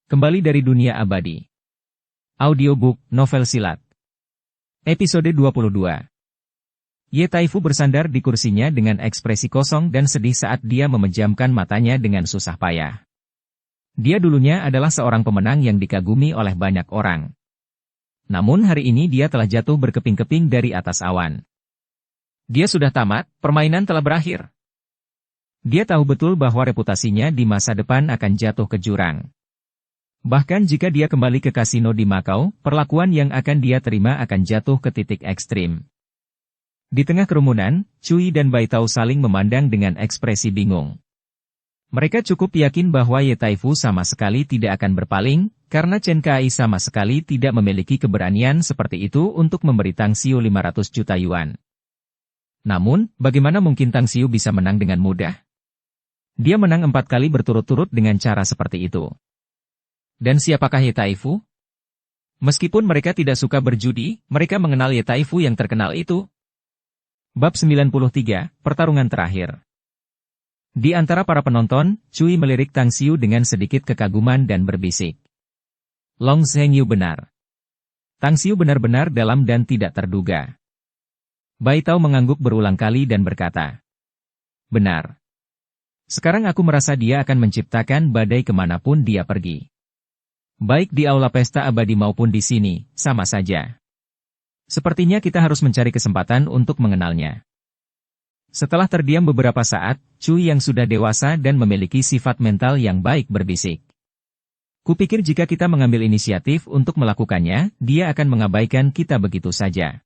Kembali dari dunia abadi. Audiobook, novel silat. Episode 22. Ye Taifu bersandar di kursinya dengan ekspresi kosong dan sedih saat dia memejamkan matanya dengan susah payah. Dia dulunya adalah seorang pemenang yang dikagumi oleh banyak orang. Namun hari ini dia telah jatuh berkeping-keping dari atas awan. Dia sudah tamat, permainan telah berakhir. Dia tahu betul bahwa reputasinya di masa depan akan jatuh ke jurang. Bahkan jika dia kembali ke kasino di Makau, perlakuan yang akan dia terima akan jatuh ke titik ekstrim. Di tengah kerumunan, Cui dan Bai Tao saling memandang dengan ekspresi bingung. Mereka cukup yakin bahwa Ye Taifu sama sekali tidak akan berpaling, karena Chen Kai sama sekali tidak memiliki keberanian seperti itu untuk memberi Tang Xiu 500 juta yuan. Namun, bagaimana mungkin Tang Xiu bisa menang dengan mudah? Dia menang 4 kali berturut-turut dengan cara seperti itu. Dan siapakah Ye Taifu? Meskipun mereka tidak suka berjudi, mereka mengenal Ye Taifu yang terkenal itu. Bab 93, Pertarungan Terakhir. Di antara para penonton, Cui melirik Tang Xiu dengan sedikit kekaguman dan berbisik. Long Zhengyu benar. Tang Xiu benar-benar dalam dan tidak terduga. Bai Tao mengangguk berulang kali dan berkata, "Benar. Sekarang aku merasa dia akan menciptakan badai kemanapun dia pergi. Baik di aula pesta abadi maupun di sini, sama saja. Sepertinya kita harus mencari kesempatan untuk mengenalnya." Setelah terdiam beberapa saat, Cui yang sudah dewasa dan memiliki sifat mental yang baik berbisik. "Kupikir jika kita mengambil inisiatif untuk melakukannya, dia akan mengabaikan kita begitu saja.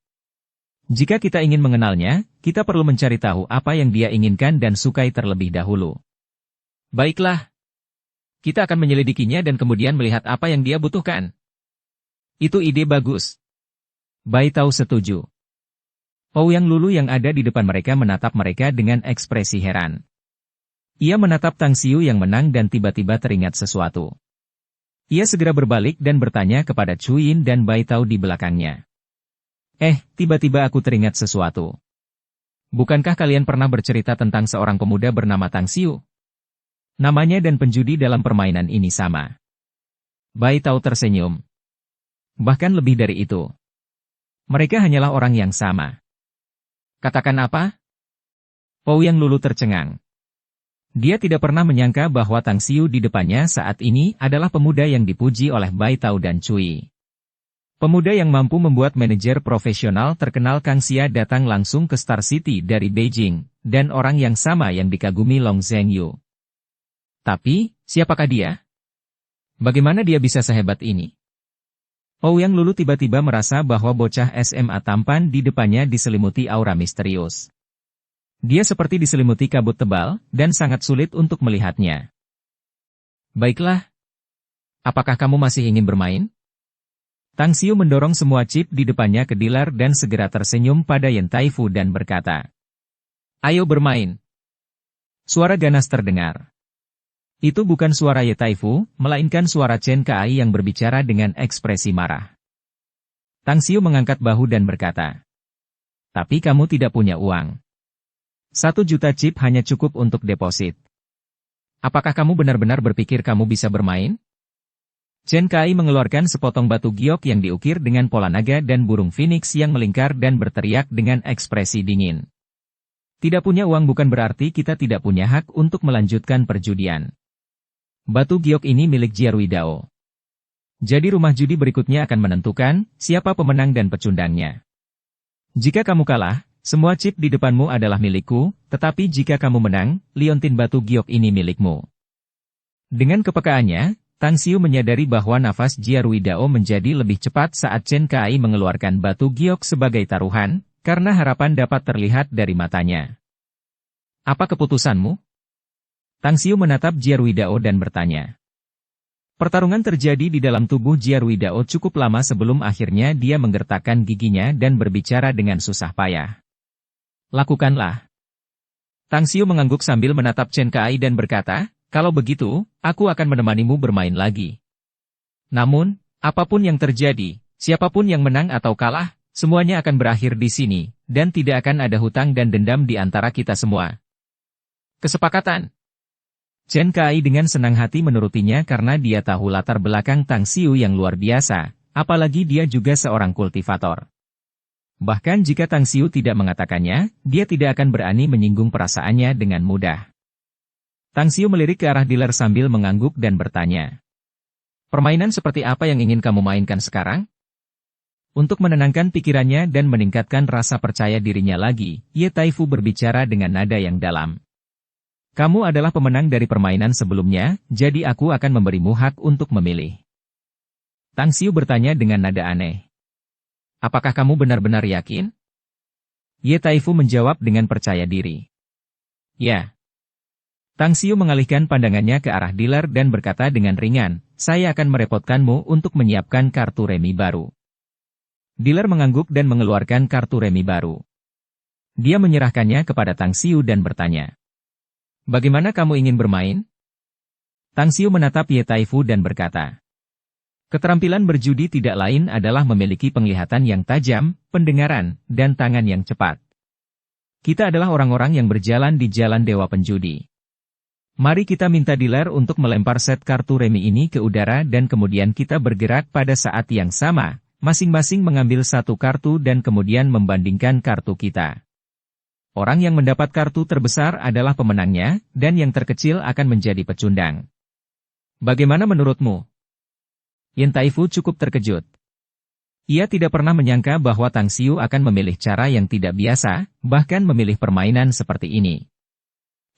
Jika kita ingin mengenalnya, kita perlu mencari tahu apa yang dia inginkan dan sukai terlebih dahulu. Baiklah. Kita akan menyelidikinya dan kemudian melihat apa yang dia butuhkan." "Itu ide bagus." Bai Tao setuju. Ouyang Lulu yang ada di depan mereka menatap mereka dengan ekspresi heran. Ia menatap Tang Xiu yang menang dan tiba-tiba teringat sesuatu. Ia segera berbalik dan bertanya kepada Cuyin dan Bai Tao di belakangnya. Tiba-tiba aku teringat sesuatu. Bukankah kalian pernah bercerita tentang seorang pemuda bernama Tang Xiu? Namanya dan penjudi dalam permainan ini sama." Bai Tao tersenyum. "Bahkan lebih dari itu. Mereka hanyalah orang yang sama." "Katakan apa?" Ouyang Lulu tercengang. Dia tidak pernah menyangka bahwa Tang Xiu di depannya saat ini adalah pemuda yang dipuji oleh Bai Tao dan Cui. Pemuda yang mampu membuat manajer profesional terkenal Kang Xia datang langsung ke Star City dari Beijing, dan orang yang sama yang dikagumi Long Zhengyu. Tapi, siapakah dia? Bagaimana dia bisa sehebat ini? Ouyang Lulu tiba-tiba merasa bahwa bocah SMA tampan di depannya diselimuti aura misterius. Dia seperti diselimuti kabut tebal, dan sangat sulit untuk melihatnya. "Baiklah. Apakah kamu masih ingin bermain?" Tang Xiu mendorong semua chip di depannya ke dealer dan segera tersenyum pada Ye Taifu dan berkata, "Ayo bermain." Suara ganas terdengar. Itu bukan suara Ye Taifu, melainkan suara Chen Kai yang berbicara dengan ekspresi marah. Tang Xiu mengangkat bahu dan berkata, "Tapi kamu tidak punya uang. 1 juta chip hanya cukup untuk deposit. Apakah kamu benar-benar berpikir kamu bisa bermain?" Chen Kai mengeluarkan sepotong batu giok yang diukir dengan pola naga dan burung phoenix yang melingkar dan berteriak dengan ekspresi dingin. "Tidak punya uang bukan berarti kita tidak punya hak untuk melanjutkan perjudian. Batu giok ini milik Jiarui Dao. Jadi rumah judi berikutnya akan menentukan siapa pemenang dan pecundangnya. Jika kamu kalah, semua chip di depanmu adalah milikku, tetapi jika kamu menang, liontin batu giok ini milikmu." Dengan kepekaannya, Tang Xiu menyadari bahwa nafas Jiarui Dao menjadi lebih cepat saat Chen Kai mengeluarkan batu giok sebagai taruhan, karena harapan dapat terlihat dari matanya. "Apa keputusanmu?" Tang Xiu menatap Jiarui Dao dan bertanya. Pertarungan terjadi di dalam tubuh Jiarui Dao cukup lama sebelum akhirnya dia menggertakkan giginya dan berbicara dengan susah payah. "Lakukanlah." Tang Xiu mengangguk sambil menatap Chen Kai dan berkata, "Kalau begitu, aku akan menemanimu bermain lagi. Namun, apapun yang terjadi, siapapun yang menang atau kalah, semuanya akan berakhir di sini, dan tidak akan ada hutang dan dendam di antara kita semua. Kesepakatan?" Chen Kai dengan senang hati menurutinya karena dia tahu latar belakang Tang Xiu yang luar biasa, apalagi dia juga seorang kultivator. Bahkan jika Tang Xiu tidak mengatakannya, dia tidak akan berani menyinggung perasaannya dengan mudah. Tang Xiu melirik ke arah dealer sambil mengangguk dan bertanya. Permainan seperti apa yang ingin kamu mainkan sekarang? Untuk menenangkan pikirannya dan meningkatkan rasa percaya dirinya lagi, Ye Taifu berbicara dengan nada yang dalam. Kamu adalah pemenang dari permainan sebelumnya, jadi aku akan memberimu hak untuk memilih. Tang Xiu bertanya dengan nada aneh. Apakah kamu benar-benar yakin? Ye Taifu menjawab dengan percaya diri. Ya. Tang Xiu mengalihkan pandangannya ke arah dealer dan berkata dengan ringan, saya akan merepotkanmu untuk menyiapkan kartu remi baru. Dealer mengangguk dan mengeluarkan kartu remi baru. Dia menyerahkannya kepada Tang Xiu dan bertanya. Bagaimana kamu ingin bermain? Tang Xiu menatap Ye Taifu dan berkata. Keterampilan berjudi tidak lain adalah memiliki penglihatan yang tajam, pendengaran, dan tangan yang cepat. Kita adalah orang-orang yang berjalan di jalan dewa penjudi. Mari kita minta dealer untuk melempar set kartu remi ini ke udara dan kemudian kita bergerak pada saat yang sama, masing-masing mengambil satu kartu dan kemudian membandingkan kartu kita. Orang yang mendapat kartu terbesar adalah pemenangnya, dan yang terkecil akan menjadi pecundang. Bagaimana menurutmu? Ye Taifu cukup terkejut. Ia tidak pernah menyangka bahwa Tang Xiu akan memilih cara yang tidak biasa, bahkan memilih permainan seperti ini.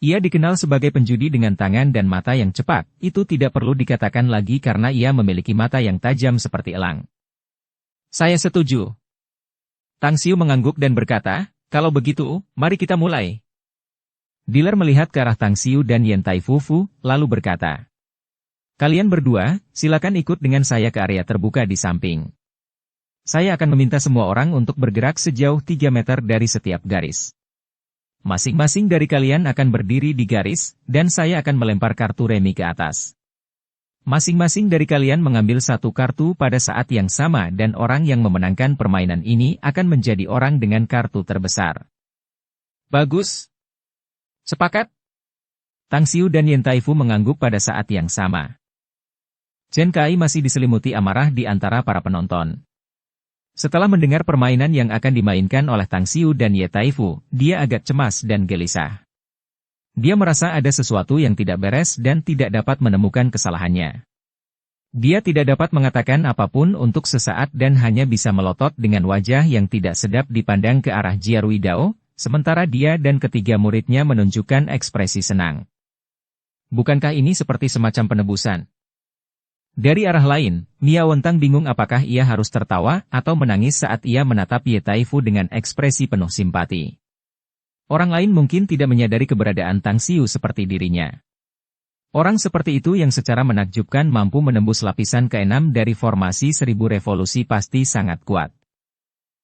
Ia dikenal sebagai penjudi dengan tangan dan mata yang cepat, itu tidak perlu dikatakan lagi karena ia memiliki mata yang tajam seperti elang. Saya setuju. Tang Xiu mengangguk dan berkata, kalau begitu, mari kita mulai. Dealer melihat ke arah Tang Xiu dan Ye Taifu, lalu berkata. Kalian berdua, silakan ikut dengan saya ke area terbuka di samping. Saya akan meminta semua orang untuk bergerak sejauh 3 meter dari setiap garis. Masing-masing dari kalian akan berdiri di garis, dan saya akan melempar kartu remi ke atas. Masing-masing dari kalian mengambil satu kartu pada saat yang sama dan orang yang memenangkan permainan ini akan menjadi orang dengan kartu terbesar. Bagus. Sepakat? Tang Xiu dan Ye Taifu mengangguk pada saat yang sama. Chen Kai masih diselimuti amarah di antara para penonton. Setelah mendengar permainan yang akan dimainkan oleh Tang Xiu dan Ye Taifu, dia agak cemas dan gelisah. Dia merasa ada sesuatu yang tidak beres dan tidak dapat menemukan kesalahannya. Dia tidak dapat mengatakan apapun untuk sesaat dan hanya bisa melotot dengan wajah yang tidak sedap dipandang ke arah Jia Ruidao, sementara dia dan ketiga muridnya menunjukkan ekspresi senang. Bukankah ini seperti semacam penebusan? Dari arah lain, Mia Wentang bingung apakah ia harus tertawa atau menangis saat ia menatap Ye Taifu dengan ekspresi penuh simpati. Orang lain mungkin tidak menyadari keberadaan Tang Xiu seperti dirinya. Orang seperti itu yang secara menakjubkan mampu menembus lapisan ke-6 dari formasi 1000 revolusi pasti sangat kuat.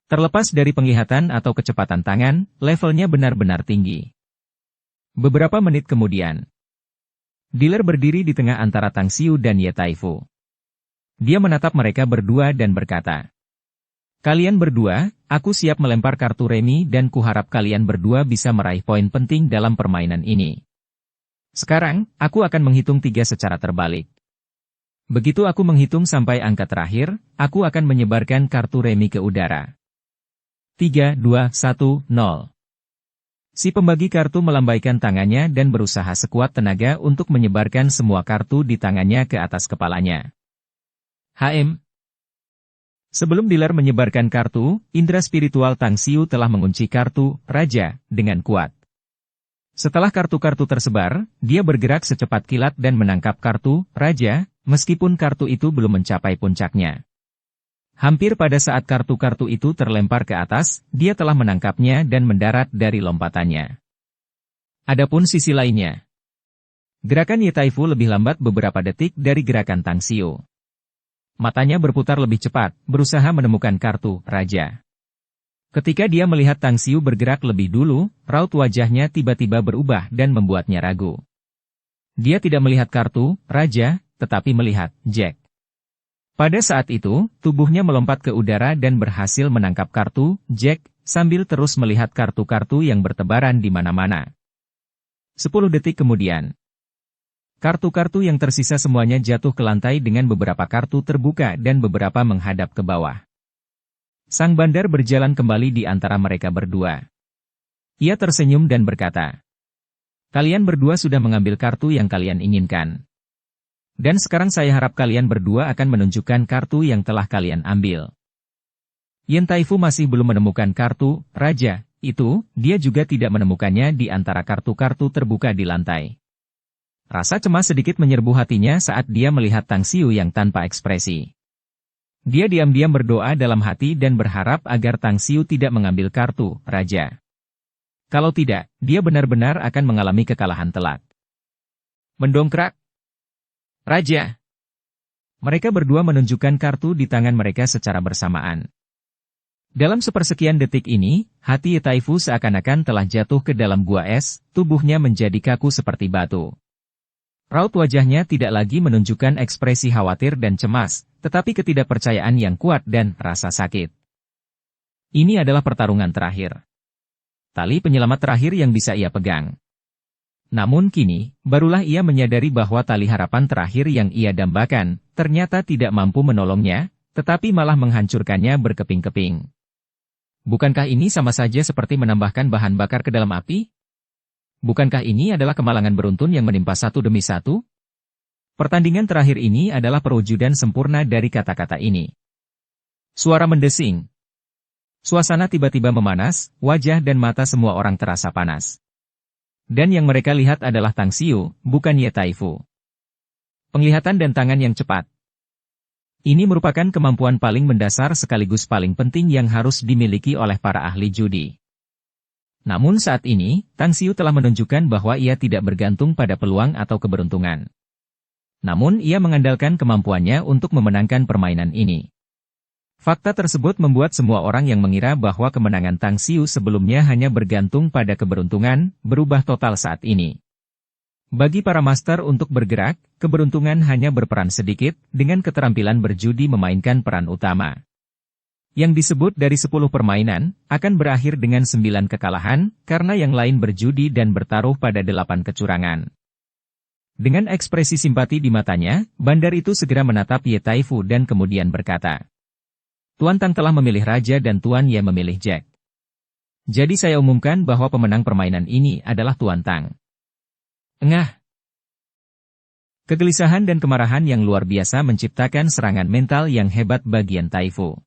Terlepas dari penglihatan atau kecepatan tangan, levelnya benar-benar tinggi. Beberapa menit kemudian, dealer berdiri di tengah antara Tang Xiu dan Ye Taifu. Dia menatap mereka berdua dan berkata, kalian berdua, aku siap melempar kartu remi dan kuharap kalian berdua bisa meraih poin penting dalam permainan ini. Sekarang, aku akan menghitung 3 secara terbalik. Begitu aku menghitung sampai angka terakhir, aku akan menyebarkan kartu remi ke udara. 3, 2, 1, 0. Si pembagi kartu melambaikan tangannya dan berusaha sekuat tenaga untuk menyebarkan semua kartu di tangannya ke atas kepalanya. HM. Sebelum dealer menyebarkan kartu, indera spiritual Tang Xiu telah mengunci kartu Raja dengan kuat. Setelah kartu-kartu tersebar, dia bergerak secepat kilat dan menangkap kartu Raja, meskipun kartu itu belum mencapai puncaknya. Hampir pada saat kartu-kartu itu terlempar ke atas, dia telah menangkapnya dan mendarat dari lompatannya. Adapun sisi lainnya, gerakan Ye Taifu lebih lambat beberapa detik dari gerakan Tang Xiu. Matanya berputar lebih cepat, berusaha menemukan kartu Raja. Ketika dia melihat Tang Xiu bergerak lebih dulu, raut wajahnya tiba-tiba berubah dan membuatnya ragu. Dia tidak melihat kartu Raja, tetapi melihat Jack. Pada saat itu, tubuhnya melompat ke udara dan berhasil menangkap kartu Jack, sambil terus melihat kartu-kartu yang bertebaran di mana-mana. 10 detik kemudian, Kartu-kartu yang tersisa semuanya jatuh ke lantai dengan beberapa kartu terbuka dan beberapa menghadap ke bawah. Sang bandar berjalan kembali di antara mereka berdua. Ia tersenyum dan berkata, "Kalian berdua sudah mengambil kartu yang kalian inginkan. Dan sekarang saya harap kalian berdua akan menunjukkan kartu yang telah kalian ambil." Yen Taifu masih belum menemukan kartu raja itu, dia juga tidak menemukannya di antara kartu-kartu terbuka di lantai. Rasa cemas sedikit menyerbu hatinya saat dia melihat Tang Xiu yang tanpa ekspresi. Dia diam-diam berdoa dalam hati dan berharap agar Tang Xiu tidak mengambil kartu raja. Kalau tidak, dia benar-benar akan mengalami kekalahan telak. Mendongkrak. Raja. Mereka berdua menunjukkan kartu di tangan mereka secara bersamaan. Dalam sepersekian detik ini, hati Ye Taifu seakan-akan telah jatuh ke dalam gua es, tubuhnya menjadi kaku seperti batu. Raut wajahnya tidak lagi menunjukkan ekspresi khawatir dan cemas, tetapi ketidakpercayaan yang kuat dan rasa sakit. Ini adalah pertarungan terakhir. Tali penyelamat terakhir yang bisa ia pegang. Namun kini, barulah ia menyadari bahwa tali harapan terakhir yang ia dambakan, ternyata tidak mampu menolongnya, tetapi malah menghancurkannya berkeping-keping. Bukankah ini sama saja seperti menambahkan bahan bakar ke dalam api? Bukankah ini adalah kemalangan beruntun yang menimpa satu demi satu? Pertandingan terakhir ini adalah perwujudan sempurna dari kata-kata ini. Suara mendesing. Suasana tiba-tiba memanas, wajah dan mata semua orang terasa panas. Dan yang mereka lihat adalah Tang Xiu, bukan Ye Taifu. Penglihatan dan tangan yang cepat. Ini merupakan kemampuan paling mendasar sekaligus paling penting yang harus dimiliki oleh para ahli judi. Namun saat ini, Tang Xiu telah menunjukkan bahwa ia tidak bergantung pada peluang atau keberuntungan. Namun ia mengandalkan kemampuannya untuk memenangkan permainan ini. Fakta tersebut membuat semua orang yang mengira bahwa kemenangan Tang Xiu sebelumnya hanya bergantung pada keberuntungan, berubah total saat ini. Bagi para master untuk bergerak, keberuntungan hanya berperan sedikit, dengan keterampilan berjudi memainkan peran utama. Yang disebut dari 10 permainan, akan berakhir dengan 9 kekalahan, karena yang lain berjudi dan bertaruh pada 8 kecurangan. Dengan ekspresi simpati di matanya, bandar itu segera menatap Ye Taifu dan kemudian berkata, "Tuan Tang telah memilih raja dan Tuan Ye memilih Jack. Jadi saya umumkan bahwa pemenang permainan ini adalah Tuan Tang." Engah. Kegelisahan dan kemarahan yang luar biasa menciptakan serangan mental yang hebat bagi Yen Taifu.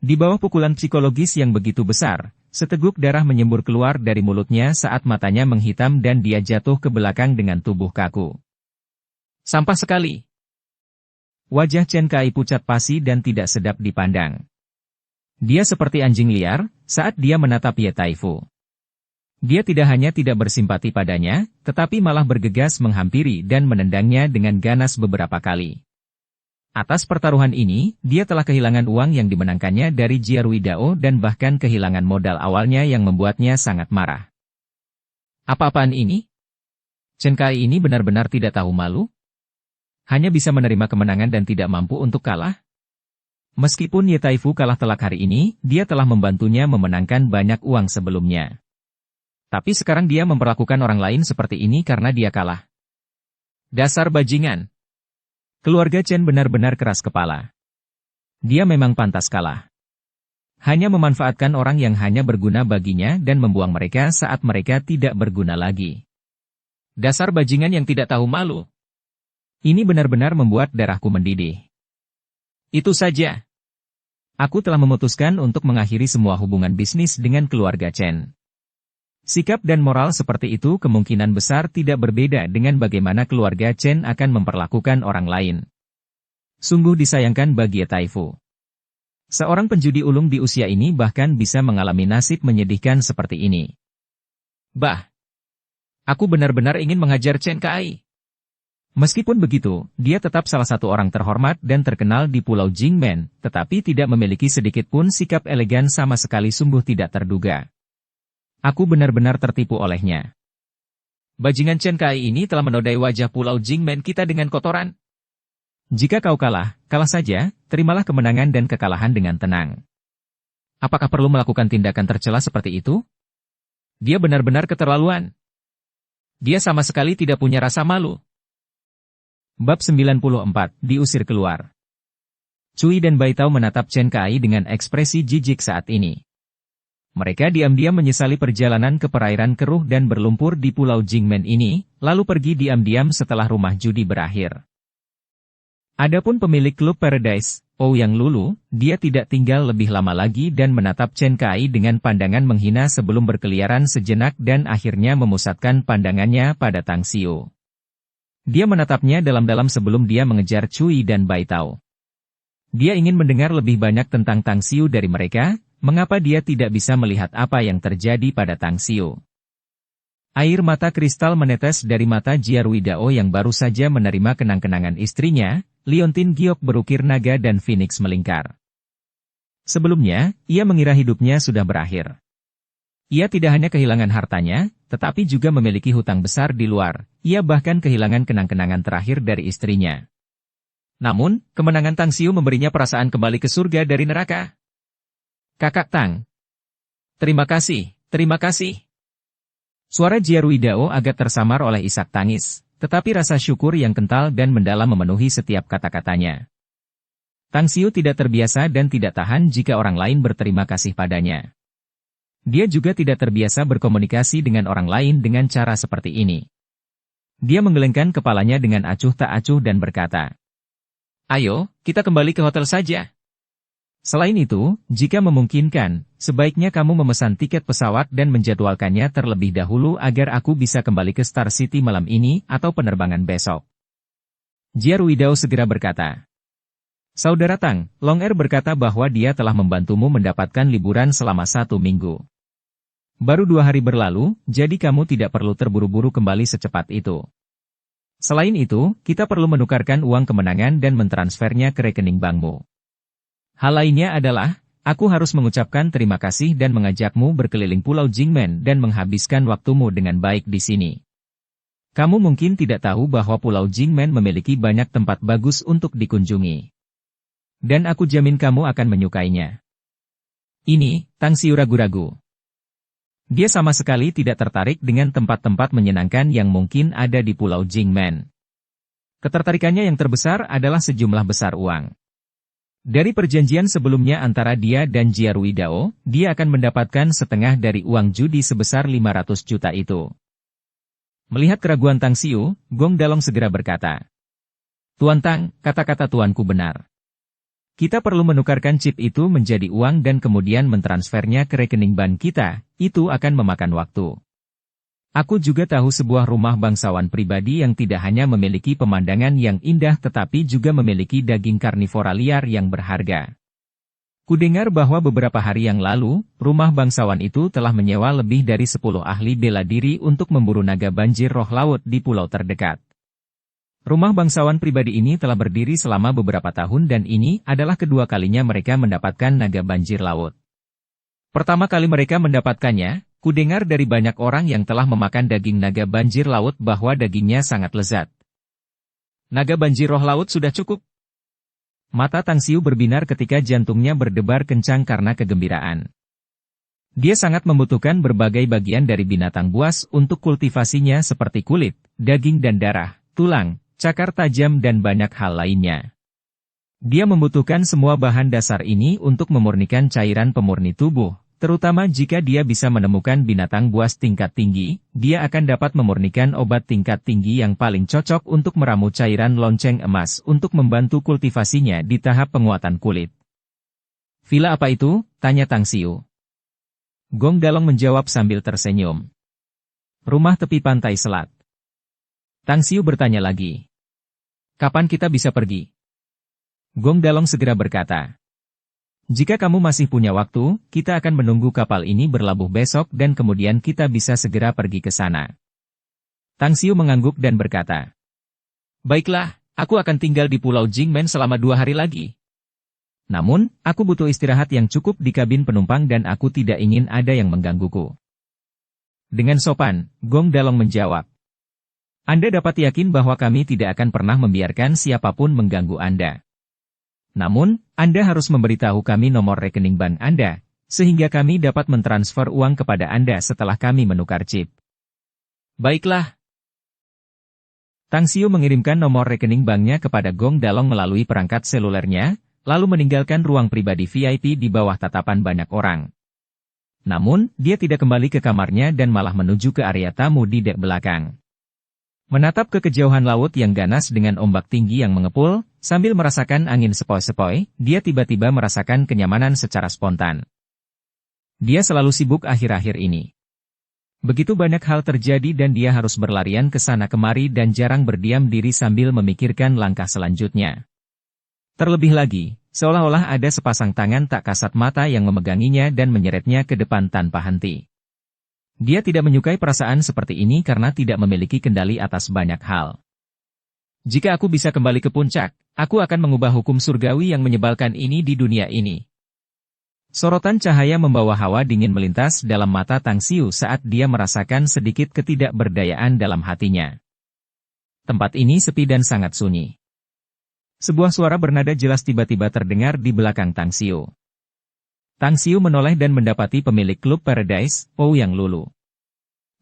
Di bawah pukulan psikologis yang begitu besar, seteguk darah menyembur keluar dari mulutnya saat matanya menghitam dan dia jatuh ke belakang dengan tubuh kaku. Sampah sekali. Wajah Chen Kai pucat pasi dan tidak sedap dipandang. Dia seperti anjing liar saat dia menatap Ye Taifu. Dia tidak hanya tidak bersimpati padanya, tetapi malah bergegas menghampiri dan menendangnya dengan ganas beberapa kali. Atas pertaruhan ini, dia telah kehilangan uang yang dimenangkannya dari Jiarui Dao dan bahkan kehilangan modal awalnya yang membuatnya sangat marah. Apa-apaan ini? Chen Kai ini benar-benar tidak tahu malu? Hanya bisa menerima kemenangan dan tidak mampu untuk kalah? Meskipun Ye Taifu kalah telak hari ini, dia telah membantunya memenangkan banyak uang sebelumnya. Tapi sekarang dia memperlakukan orang lain seperti ini karena dia kalah. Dasar bajingan. Keluarga Chen benar-benar keras kepala. Dia memang pantas kalah. Hanya memanfaatkan orang yang hanya berguna baginya dan membuang mereka saat mereka tidak berguna lagi. Dasar bajingan yang tidak tahu malu. Ini benar-benar membuat darahku mendidih. Itu saja. Aku telah memutuskan untuk mengakhiri semua hubungan bisnis dengan keluarga Chen. Sikap dan moral seperti itu kemungkinan besar tidak berbeda dengan bagaimana keluarga Chen akan memperlakukan orang lain. Sungguh disayangkan bagi Ye Taifu. Seorang penjudi ulung di usia ini bahkan bisa mengalami nasib menyedihkan seperti ini. Bah! Aku benar-benar ingin mengajar Chen Kai. Meskipun begitu, dia tetap salah satu orang terhormat dan terkenal di Pulau Jingmen, tetapi tidak memiliki sedikit pun sikap elegan sama sekali sungguh tidak terduga. Aku benar-benar tertipu olehnya. Bajingan Chen Kai ini telah menodai wajah Pulau Jingmen kita dengan kotoran. Jika kau kalah, kalah saja, terimalah kemenangan dan kekalahan dengan tenang. Apakah perlu melakukan tindakan tercela seperti itu? Dia benar-benar keterlaluan. Dia sama sekali tidak punya rasa malu. Bab 94, diusir keluar. Cui dan Baitao menatap Chen Kai dengan ekspresi jijik saat ini. Mereka diam-diam menyesali perjalanan ke perairan keruh dan berlumpur di Pulau Jingmen ini, lalu pergi diam-diam setelah rumah judi berakhir. Adapun pemilik klub Paradise, Ouyang Lulu, dia tidak tinggal lebih lama lagi dan menatap Chen Kai dengan pandangan menghina sebelum berkeliaran sejenak dan akhirnya memusatkan pandangannya pada Tang Xiu. Dia menatapnya dalam-dalam sebelum dia mengejar Cui dan Baitao. Dia ingin mendengar lebih banyak tentang Tang Xiu dari mereka, mengapa dia tidak bisa melihat apa yang terjadi pada Tang Xiu. Air mata kristal menetes dari mata Jiaruidao yang baru saja menerima kenang-kenangan istrinya, Liontin Giok berukir naga dan Phoenix melingkar. Sebelumnya, ia mengira hidupnya sudah berakhir. Ia tidak hanya kehilangan hartanya, tetapi juga memiliki hutang besar di luar, ia bahkan kehilangan kenang-kenangan terakhir dari istrinya. Namun, kemenangan Tang Xiu memberinya perasaan kembali ke surga dari neraka. Kakak Tang. Terima kasih, terima kasih. Suara Jiaruidao agak tersamar oleh isak tangis, tetapi rasa syukur yang kental dan mendalam memenuhi setiap kata-katanya. Tang Xiu tidak terbiasa dan tidak tahan jika orang lain berterima kasih padanya. Dia juga tidak terbiasa berkomunikasi dengan orang lain dengan cara seperti ini. Dia menggelengkan kepalanya dengan acuh tak acuh dan berkata, "Ayo, kita kembali ke hotel saja. Selain itu, jika memungkinkan, sebaiknya kamu memesan tiket pesawat dan menjadwalkannya terlebih dahulu agar aku bisa kembali ke Star City malam ini atau penerbangan besok." Jiaruidao segera berkata, "Saudara Tang, Long Air berkata bahwa dia telah membantumu mendapatkan liburan selama 1 minggu. Baru 2 hari berlalu, jadi kamu tidak perlu terburu-buru kembali secepat itu. Selain itu, kita perlu menukarkan uang kemenangan dan mentransfernya ke rekening bankmu. Hal lainnya adalah, aku harus mengucapkan terima kasih dan mengajakmu berkeliling Pulau Jingmen dan menghabiskan waktumu dengan baik di sini. Kamu mungkin tidak tahu bahwa Pulau Jingmen memiliki banyak tempat bagus untuk dikunjungi. Dan aku jamin kamu akan menyukainya." Ini, Tang Xiu ragu-ragu. Dia sama sekali tidak tertarik dengan tempat-tempat menyenangkan yang mungkin ada di Pulau Jingmen. Ketertarikannya yang terbesar adalah sejumlah besar uang. Dari perjanjian sebelumnya antara dia dan Jiaruidao, dia akan mendapatkan setengah dari uang judi sebesar 500 juta itu. Melihat keraguan Tang Xiu, Gong Dalong segera berkata, "Tuan Tang, kata-kata tuanku benar. Kita perlu menukarkan chip itu menjadi uang dan kemudian mentransfernya ke rekening bank kita, itu akan memakan waktu. Aku juga tahu sebuah rumah bangsawan pribadi yang tidak hanya memiliki pemandangan yang indah tetapi juga memiliki daging karnivora liar yang berharga. Kudengar bahwa beberapa hari yang lalu, rumah bangsawan itu telah menyewa lebih dari 10 ahli bela diri untuk memburu naga banjir roh laut di pulau terdekat. Rumah bangsawan pribadi ini telah berdiri selama beberapa tahun dan ini adalah kedua kalinya mereka mendapatkan naga banjir laut. Pertama kali mereka mendapatkannya, kudengar dari banyak orang yang telah memakan daging naga banjir laut bahwa dagingnya sangat lezat. Naga banjir roh laut sudah cukup." Mata Tang Xiu berbinar ketika jantungnya berdebar kencang karena kegembiraan. Dia sangat membutuhkan berbagai bagian dari binatang buas untuk kultivasinya seperti kulit, daging dan darah, tulang, cakar tajam dan banyak hal lainnya. Dia membutuhkan semua bahan dasar ini untuk memurnikan cairan pemurni tubuh, terutama jika dia bisa menemukan binatang buas tingkat tinggi, dia akan dapat memurnikan obat tingkat tinggi yang paling cocok untuk meramu cairan lonceng emas untuk membantu kultivasinya di tahap penguatan kulit. "Villa apa itu?" tanya Tang Xiu. Gong Dalong menjawab sambil tersenyum. "Rumah tepi pantai selat." Tang Xiu bertanya lagi, "Kapan kita bisa pergi?" Gong Dalong segera berkata, "Jika kamu masih punya waktu, kita akan menunggu kapal ini berlabuh besok dan kemudian kita bisa segera pergi ke sana." Tang Xiu mengangguk dan berkata, "Baiklah, aku akan tinggal di Pulau Jingmen selama 2 hari lagi. Namun, aku butuh istirahat yang cukup di kabin penumpang dan aku tidak ingin ada yang menggangguku." Dengan sopan, Gong Dalong menjawab, "Anda dapat yakin bahwa kami tidak akan pernah membiarkan siapapun mengganggu Anda. Namun, Anda harus memberitahu kami nomor rekening bank Anda, sehingga kami dapat mentransfer uang kepada Anda setelah kami menukar chip." "Baiklah." Tang Xiu mengirimkan nomor rekening banknya kepada Gong Dalong melalui perangkat selulernya, lalu meninggalkan ruang pribadi VIP di bawah tatapan banyak orang. Namun, dia tidak kembali ke kamarnya dan malah menuju ke area tamu di dek belakang. Menatap ke kejauhan laut yang ganas dengan ombak tinggi yang mengepul, sambil merasakan angin sepoi-sepoi, dia tiba-tiba merasakan kenyamanan secara spontan. Dia selalu sibuk akhir-akhir ini. Begitu banyak hal terjadi dan dia harus berlarian ke sana kemari dan jarang berdiam diri sambil memikirkan langkah selanjutnya. Terlebih lagi, seolah-olah ada sepasang tangan tak kasat mata yang memeganginya dan menyeretnya ke depan tanpa henti. Dia tidak menyukai perasaan seperti ini karena tidak memiliki kendali atas banyak hal. Jika aku bisa kembali ke puncak, aku akan mengubah hukum surgawi yang menyebalkan ini di dunia ini. Sorotan cahaya membawa hawa dingin melintas dalam mata Tang Xiu saat dia merasakan sedikit ketidakberdayaan dalam hatinya. Tempat ini sepi dan sangat sunyi. Sebuah suara bernada jelas tiba-tiba terdengar di belakang Tang Xiu. Tang Xiu menoleh dan mendapati pemilik klub Paradise, Ouyang Lulu.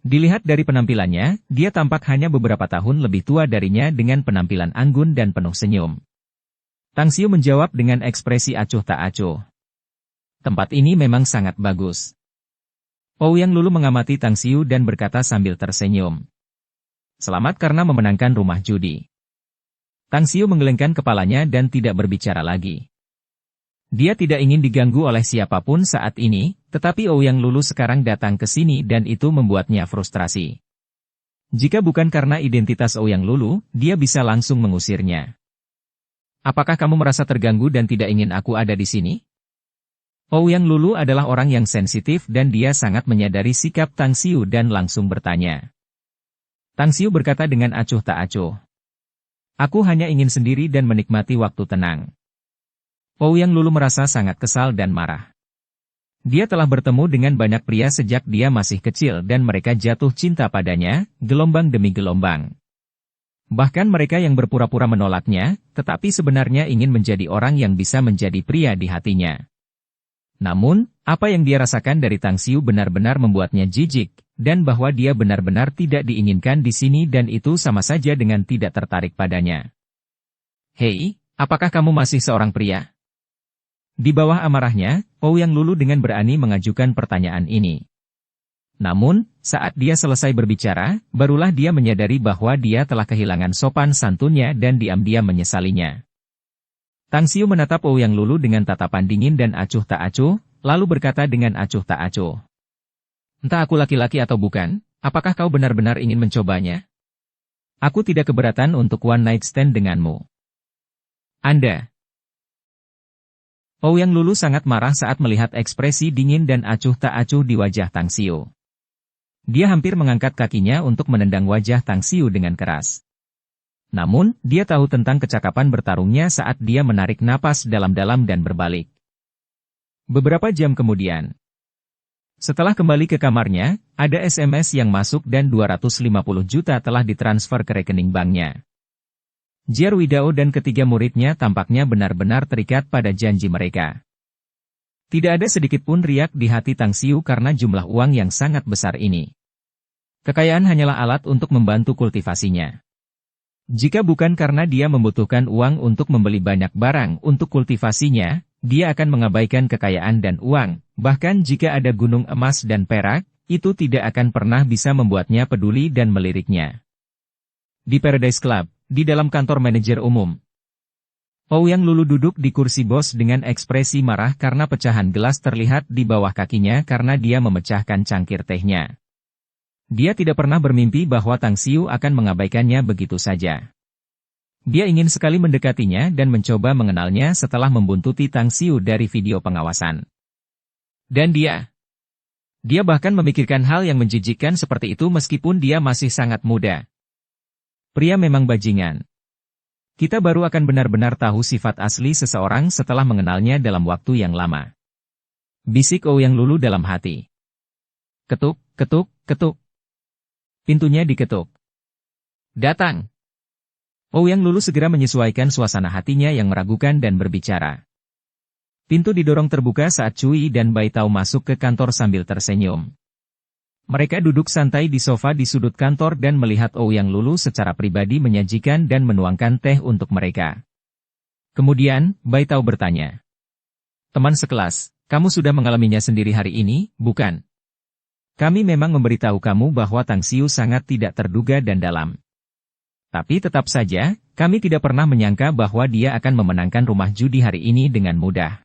Dilihat dari penampilannya, dia tampak hanya beberapa tahun lebih tua darinya dengan penampilan anggun dan penuh senyum. Tang Xiu menjawab dengan ekspresi acuh tak acuh. Tempat ini memang sangat bagus. Ouyang Lulu mengamati Tang Xiu dan berkata sambil tersenyum. Selamat karena memenangkan rumah judi. Tang Xiu menggelengkan kepalanya dan tidak berbicara lagi. Dia tidak ingin diganggu oleh siapapun saat ini, tetapi Ouyang Lulu sekarang datang ke sini dan itu membuatnya frustrasi. Jika bukan karena identitas Ouyang Lulu, dia bisa langsung mengusirnya. Apakah kamu merasa terganggu dan tidak ingin aku ada di sini? Ouyang Lulu adalah orang yang sensitif dan dia sangat menyadari sikap Tang Xiu dan langsung bertanya. Tang Xiu berkata dengan acuh tak acuh. Aku hanya ingin sendiri dan menikmati waktu tenang. Ouyang Lulu merasa sangat kesal dan marah. Dia telah bertemu dengan banyak pria sejak dia masih kecil dan mereka jatuh cinta padanya, gelombang demi gelombang. Bahkan mereka yang berpura-pura menolaknya, tetapi sebenarnya ingin menjadi orang yang bisa menjadi pria di hatinya. Namun, apa yang dia rasakan dari Tang Xiu benar-benar membuatnya jijik, dan bahwa dia benar-benar tidak diinginkan di sini dan itu sama saja dengan tidak tertarik padanya. Hei, apakah kamu masih seorang pria? Di bawah amarahnya, Ouyang Lulu dengan berani mengajukan pertanyaan ini. Namun, saat dia selesai berbicara, barulah dia menyadari bahwa dia telah kehilangan sopan santunnya dan diam-diam menyesalinya. Tang Xiu menatap Ouyang Lulu dengan tatapan dingin dan acuh tak acuh, lalu berkata dengan acuh tak acuh. Entah aku laki-laki atau bukan, apakah kau benar-benar ingin mencobanya? Aku tidak keberatan untuk one night stand denganmu. Anda. Ouyang Lulu sangat marah saat melihat ekspresi dingin dan acuh tak acuh di wajah Tang Xiu. Dia hampir mengangkat kakinya untuk menendang wajah Tang Xiu dengan keras. Namun, dia tahu tentang kecakapan bertarungnya saat dia menarik napas dalam-dalam dan berbalik. Beberapa jam kemudian, setelah kembali ke kamarnya, ada SMS yang masuk dan 250 juta telah ditransfer ke rekening banknya. Jiar Widao dan ketiga muridnya tampaknya benar-benar terikat pada janji mereka. Tidak ada sedikit pun riak di hati Tang Xiu karena jumlah uang yang sangat besar ini. Kekayaan hanyalah alat untuk membantu kultivasinya. Jika bukan karena dia membutuhkan uang untuk membeli banyak barang untuk kultivasinya, dia akan mengabaikan kekayaan dan uang, bahkan jika ada gunung emas dan perak, itu tidak akan pernah bisa membuatnya peduli dan meliriknya. Di Paradise Club, di dalam kantor manajer umum, Ouyang Lulu duduk di kursi bos dengan ekspresi marah karena pecahan gelas terlihat di bawah kakinya karena dia memecahkan cangkir tehnya. Dia tidak pernah bermimpi bahwa Tang Xiu akan mengabaikannya begitu saja. Dia ingin sekali mendekatinya dan mencoba mengenalnya setelah membuntuti Tang Xiu dari video pengawasan. Dan dia bahkan memikirkan hal yang menjijikkan seperti itu meskipun dia masih sangat muda. Pria memang bajingan. Kita baru akan benar-benar tahu sifat asli seseorang setelah mengenalnya dalam waktu yang lama. Bisik Ouyang Lulu dalam hati. Ketuk, ketuk, ketuk. Pintunya diketuk. Datang. Ouyang Lulu segera menyesuaikan suasana hatinya yang meragukan dan berbicara. Pintu didorong terbuka saat Cui dan Bai Tao masuk ke kantor sambil tersenyum. Mereka duduk santai di sofa di sudut kantor dan melihat Ouyang Lulu secara pribadi menyajikan dan menuangkan teh untuk mereka. Kemudian, Bai Tao bertanya. Teman sekelas, kamu sudah mengalaminya sendiri hari ini, bukan? Kami memang memberitahu kamu bahwa Tang Xiu sangat tidak terduga dan dalam. Tapi tetap saja, kami tidak pernah menyangka bahwa dia akan memenangkan rumah judi hari ini dengan mudah.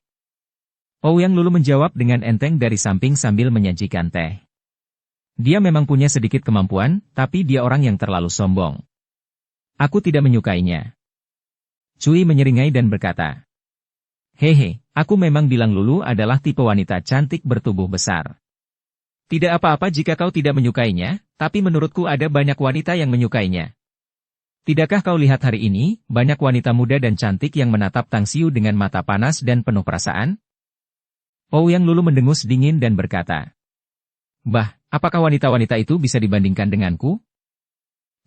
Ouyang Lulu menjawab dengan enteng dari samping sambil menyajikan teh. Dia memang punya sedikit kemampuan, tapi dia orang yang terlalu sombong. Aku tidak menyukainya. Cui menyeringai dan berkata. Hehe, aku memang bilang Lulu adalah tipe wanita cantik bertubuh besar. Tidak apa-apa jika kau tidak menyukainya, tapi menurutku ada banyak wanita yang menyukainya. Tidakkah kau lihat hari ini, banyak wanita muda dan cantik yang menatap Tang Xiu dengan mata panas dan penuh perasaan? Ouyang Lulu mendengus dingin dan berkata. Bah, apakah wanita-wanita itu bisa dibandingkan denganku?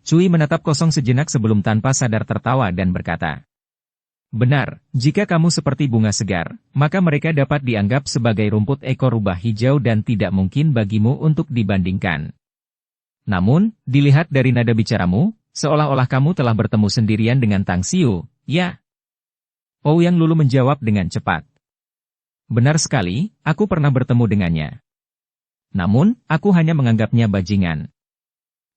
Cui menatap kosong sejenak sebelum tanpa sadar tertawa dan berkata. Benar, jika kamu seperti bunga segar, maka mereka dapat dianggap sebagai rumput ekor rubah hijau dan tidak mungkin bagimu untuk dibandingkan. Namun, dilihat dari nada bicaramu, seolah-olah kamu telah bertemu sendirian dengan Tang Xiu, ya? Ouyang Lulu menjawab dengan cepat. Benar sekali, aku pernah bertemu dengannya. Namun, aku hanya menganggapnya bajingan.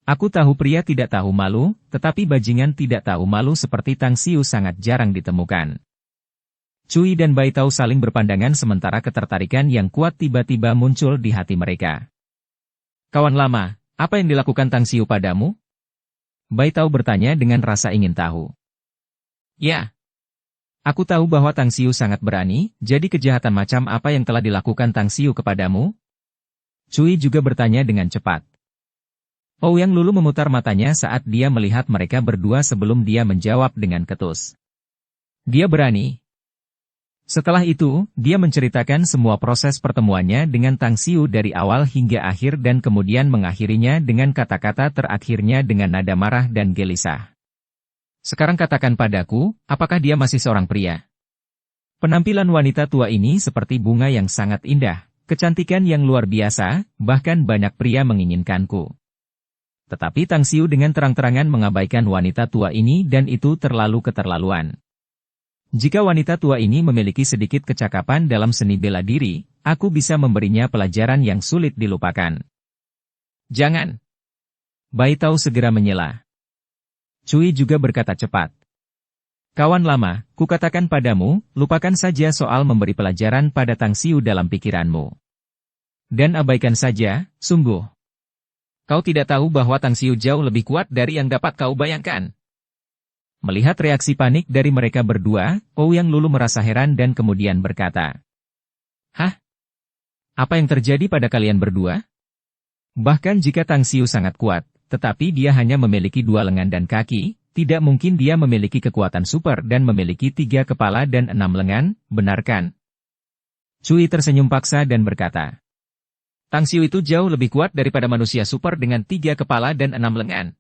Aku tahu pria tidak tahu malu, tetapi bajingan tidak tahu malu seperti Tang Xiu sangat jarang ditemukan. Cui dan Bai Tao saling berpandangan sementara ketertarikan yang kuat tiba-tiba muncul di hati mereka. Kawan lama, apa yang dilakukan Tang Xiu padamu? Bai Tao bertanya dengan rasa ingin tahu. Ya. Aku tahu bahwa Tang Xiu sangat berani, jadi kejahatan macam apa yang telah dilakukan Tang Xiu kepadamu? Cui juga bertanya dengan cepat. Ouyang Lulu memutar matanya saat dia melihat mereka berdua sebelum dia menjawab dengan ketus. Dia berani. Setelah itu, dia menceritakan semua proses pertemuannya dengan Tang Xiu dari awal hingga akhir dan kemudian mengakhirinya dengan kata-kata terakhirnya dengan nada marah dan gelisah. Sekarang katakan padaku, apakah dia masih seorang pria? Penampilan wanita tua ini seperti bunga yang sangat indah. Kecantikan yang luar biasa, bahkan banyak pria menginginkanku. Tetapi Tang Xiu dengan terang-terangan mengabaikan wanita tua ini dan itu terlalu keterlaluan. Jika wanita tua ini memiliki sedikit kecakapan dalam seni bela diri, aku bisa memberinya pelajaran yang sulit dilupakan. Jangan. Bai Tao segera menyela. Cui juga berkata cepat. Kawan lama, kukatakan padamu, lupakan saja soal memberi pelajaran pada Tang Xiu dalam pikiranmu. Dan abaikan saja, sungguh. Kau tidak tahu bahwa Tang Xiu jauh lebih kuat dari yang dapat kau bayangkan. Melihat reaksi panik dari mereka berdua, Ouyang Lulu merasa heran dan kemudian berkata. Hah? Apa yang terjadi pada kalian berdua? Bahkan jika Tang Xiu sangat kuat, tetapi dia hanya memiliki 2 lengan dan kaki, tidak mungkin dia memiliki kekuatan super dan memiliki 3 kepala dan 6 lengan, benar kan? Cui tersenyum paksa dan berkata. Tang Xiu itu jauh lebih kuat daripada manusia super dengan 3 kepala dan 6 lengan.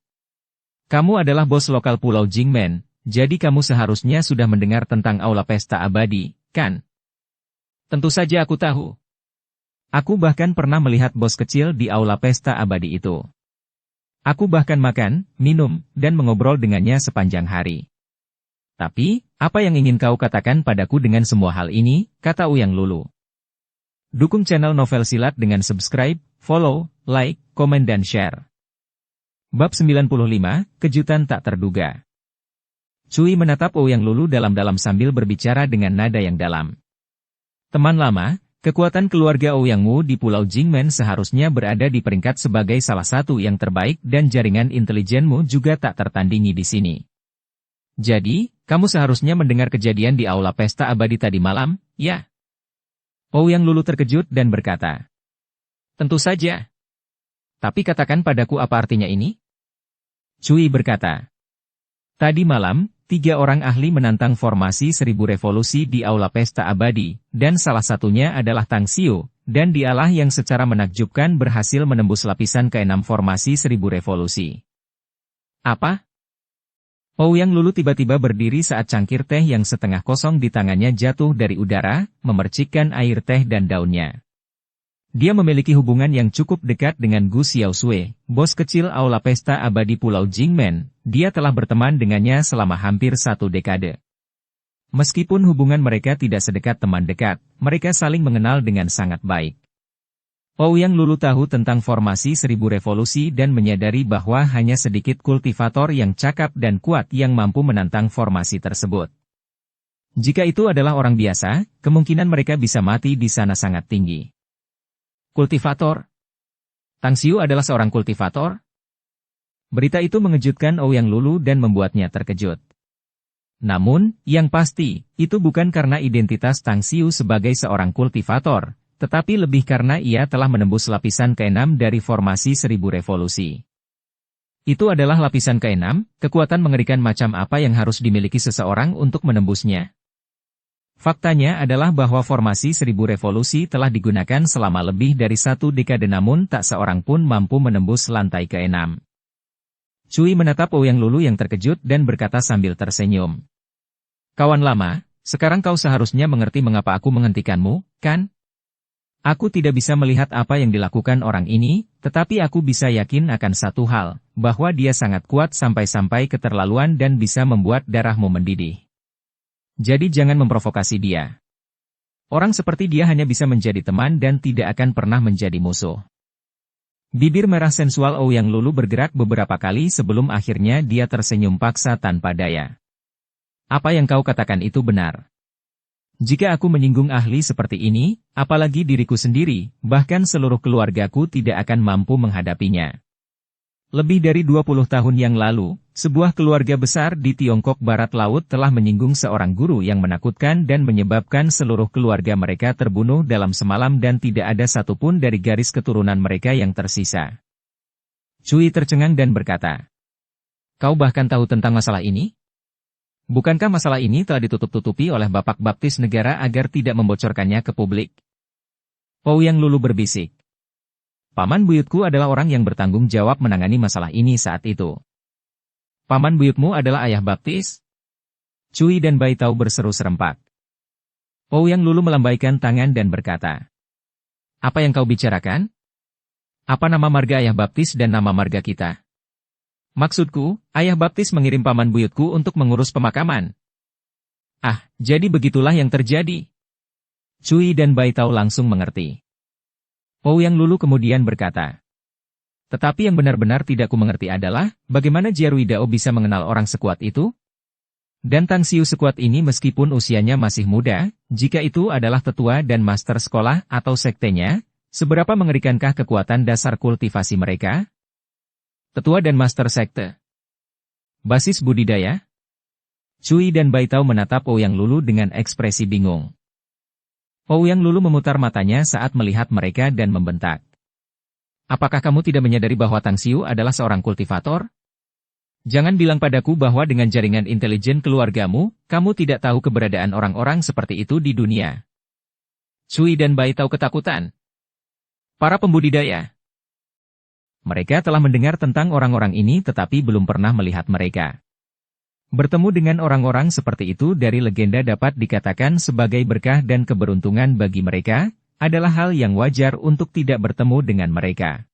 Kamu adalah bos lokal Pulau Jingmen, jadi kamu seharusnya sudah mendengar tentang Aula Pesta Abadi, kan? Tentu saja aku tahu. Aku bahkan pernah melihat bos kecil di Aula Pesta Abadi itu. Aku bahkan makan, minum, dan mengobrol dengannya sepanjang hari. Tapi, apa yang ingin kau katakan padaku dengan semua hal ini, kata Ouyang Lulu. Dukung channel Novel Silat dengan subscribe, follow, like, komen dan share. Bab 95, Kejutan Tak Terduga. Cui menatap Ouyang Lulu dalam-dalam sambil berbicara dengan nada yang dalam. Teman lama, kekuatan keluarga Ouyang Wu di Pulau Jingmen seharusnya berada di peringkat sebagai salah satu yang terbaik dan jaringan intelijenmu juga tak tertandingi di sini. Jadi, kamu seharusnya mendengar kejadian di Aula Pesta Abadi tadi malam, ya? Ouyang Lulu terkejut dan berkata. Tentu saja. Tapi katakan padaku apa artinya ini? Cui berkata. Tadi malam, 3 orang ahli menantang formasi 1000 revolusi di Aula Pesta Abadi, dan salah satunya adalah Tang Xiu, dan dialah yang secara menakjubkan berhasil menembus lapisan ke-6 formasi 1000 revolusi. Apa? Ouyang Lulu tiba-tiba berdiri saat cangkir teh yang setengah kosong di tangannya jatuh dari udara, memercikkan air teh dan daunnya. Dia memiliki hubungan yang cukup dekat dengan Gu Xiaosui, bos kecil Aula Pesta Abadi Pulau Jingmen. Dia telah berteman dengannya selama hampir 1 dekade. Meskipun hubungan mereka tidak sedekat teman dekat, mereka saling mengenal dengan sangat baik. Ouyang Lulu tahu tentang formasi 1000 revolusi dan menyadari bahwa hanya sedikit kultivator yang cakap dan kuat yang mampu menantang formasi tersebut. Jika itu adalah orang biasa, kemungkinan mereka bisa mati di sana sangat tinggi. Kultivator? Tang Xiu adalah seorang kultivator? Berita itu mengejutkan Ouyang Lulu dan membuatnya terkejut. Namun, yang pasti, itu bukan karena identitas Tang Xiu sebagai seorang kultivator, tetapi lebih karena ia telah menembus lapisan ke-6 dari formasi 1000 revolusi. Itu adalah lapisan ke-6, kekuatan mengerikan macam apa yang harus dimiliki seseorang untuk menembusnya. Faktanya adalah bahwa formasi 1000 revolusi telah digunakan selama lebih dari 1 dekade namun tak seorang pun mampu menembus lantai ke-6. Cui menatap Ouyang Lulu yang terkejut dan berkata sambil tersenyum. Kawan lama, sekarang kau seharusnya mengerti mengapa aku menghentikanmu, kan? Aku tidak bisa melihat apa yang dilakukan orang ini, tetapi aku bisa yakin akan satu hal, bahwa dia sangat kuat sampai-sampai keterlaluan dan bisa membuat darahmu mendidih. Jadi jangan memprovokasi dia. Orang seperti dia hanya bisa menjadi teman dan tidak akan pernah menjadi musuh. Bibir merah sensual Ouyang Lulu bergerak beberapa kali sebelum akhirnya dia tersenyum paksa tanpa daya. Apa yang kau katakan itu benar. Jika aku menyinggung ahli seperti ini, apalagi diriku sendiri, bahkan seluruh keluargaku tidak akan mampu menghadapinya. Lebih dari 20 tahun yang lalu, sebuah keluarga besar di Tiongkok Barat Laut telah menyinggung seorang guru yang menakutkan dan menyebabkan seluruh keluarga mereka terbunuh dalam semalam dan tidak ada satupun dari garis keturunan mereka yang tersisa. Cui tercengang dan berkata, "Kau bahkan tahu tentang masalah ini? Bukankah masalah ini telah ditutup-tutupi oleh Bapak Baptis negara agar tidak membocorkannya ke publik?" Ouyang Lulu berbisik. Paman buyutku adalah orang yang bertanggung jawab menangani masalah ini saat itu. Paman buyutmu adalah ayah baptis? Cui dan Bai Tao berseru serempak. Ouyang Lulu melambaikan tangan dan berkata, apa yang kau bicarakan? Apa nama marga ayah baptis dan nama marga kita? Maksudku, ayah baptis mengirim paman buyutku untuk mengurus pemakaman. Ah, jadi begitulah yang terjadi. Cui dan Bai Tao langsung mengerti. Ouyang Lulu kemudian berkata, tetapi yang benar-benar tidak ku mengerti adalah, bagaimana Jiarui Dao bisa mengenal orang sekuat itu? Dan Tang Xiu sekuat ini meskipun usianya masih muda, jika itu adalah tetua dan master sekolah atau sektenya, seberapa mengerikankah kekuatan dasar kultivasi mereka? Tetua dan master sekte. Basis budidaya? Cui dan Bai Tao menatap Ouyang Lulu dengan ekspresi bingung. Ouyang Lulu memutar matanya saat melihat mereka dan membentak. Apakah kamu tidak menyadari bahwa Tang Xiu adalah seorang kultivator? Jangan bilang padaku bahwa dengan jaringan intelijen keluargamu, kamu tidak tahu keberadaan orang-orang seperti itu di dunia. Cui dan Bai Tao ketakutan. Para pembudidaya. Mereka telah mendengar tentang orang-orang ini tetapi belum pernah melihat mereka. Bertemu dengan orang-orang seperti itu dari legenda dapat dikatakan sebagai berkah dan keberuntungan bagi mereka, adalah hal yang wajar untuk tidak bertemu dengan mereka.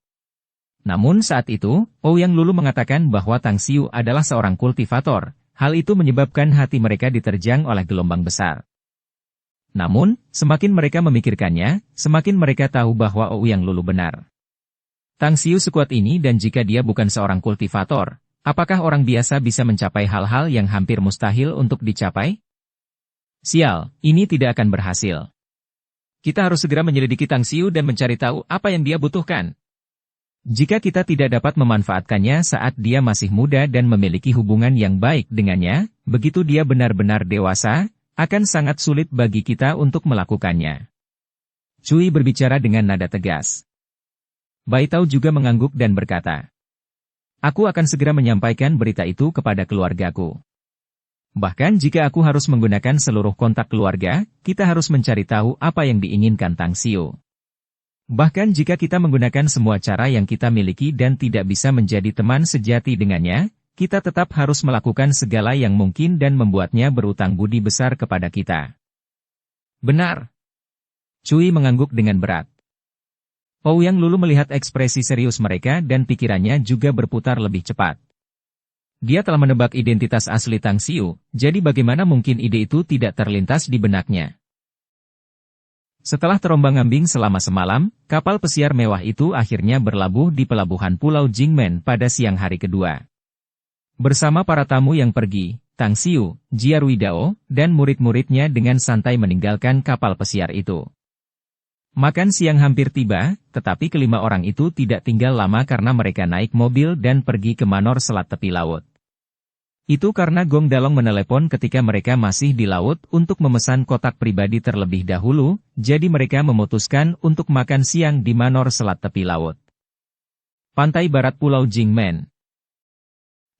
Namun saat itu, Ouyang Lulu mengatakan bahwa Tang Xiu adalah seorang kultivator, hal itu menyebabkan hati mereka diterjang oleh gelombang besar. Namun, semakin mereka memikirkannya, semakin mereka tahu bahwa Ouyang Lulu benar. Tang Xiu sekuat ini dan jika dia bukan seorang kultivator, apakah orang biasa bisa mencapai hal-hal yang hampir mustahil untuk dicapai? Sial, ini tidak akan berhasil. Kita harus segera menyelidiki Tang Xiu dan mencari tahu apa yang dia butuhkan. Jika kita tidak dapat memanfaatkannya saat dia masih muda dan memiliki hubungan yang baik dengannya, begitu dia benar-benar dewasa, akan sangat sulit bagi kita untuk melakukannya. Cui berbicara dengan nada tegas. Bai Tao juga mengangguk dan berkata, aku akan segera menyampaikan berita itu kepada keluargaku. Bahkan jika aku harus menggunakan seluruh kontak keluarga, kita harus mencari tahu apa yang diinginkan Tang Xiu. Bahkan jika kita menggunakan semua cara yang kita miliki dan tidak bisa menjadi teman sejati dengannya, kita tetap harus melakukan segala yang mungkin dan membuatnya berutang budi besar kepada kita. Benar. Cui mengangguk dengan berat. Ouyang Lulu melihat ekspresi serius mereka dan pikirannya juga berputar lebih cepat. Dia telah menebak identitas asli Tang Xiu, jadi bagaimana mungkin ide itu tidak terlintas di benaknya. Setelah terombang-ambing selama semalam, kapal pesiar mewah itu akhirnya berlabuh di pelabuhan Pulau Jingmen pada siang hari kedua. Bersama para tamu yang pergi, Tang Xiu, Jia Ruidao, dan murid-muridnya dengan santai meninggalkan kapal pesiar itu. Makan siang hampir tiba, tetapi kelima orang itu tidak tinggal lama karena mereka naik mobil dan pergi ke Manor Selat Tepi Laut. Itu karena Gong Dalong menelepon ketika mereka masih di laut untuk memesan kotak pribadi terlebih dahulu, jadi mereka memutuskan untuk makan siang di Manor Selat Tepi Laut. Pantai Barat Pulau Jingmen.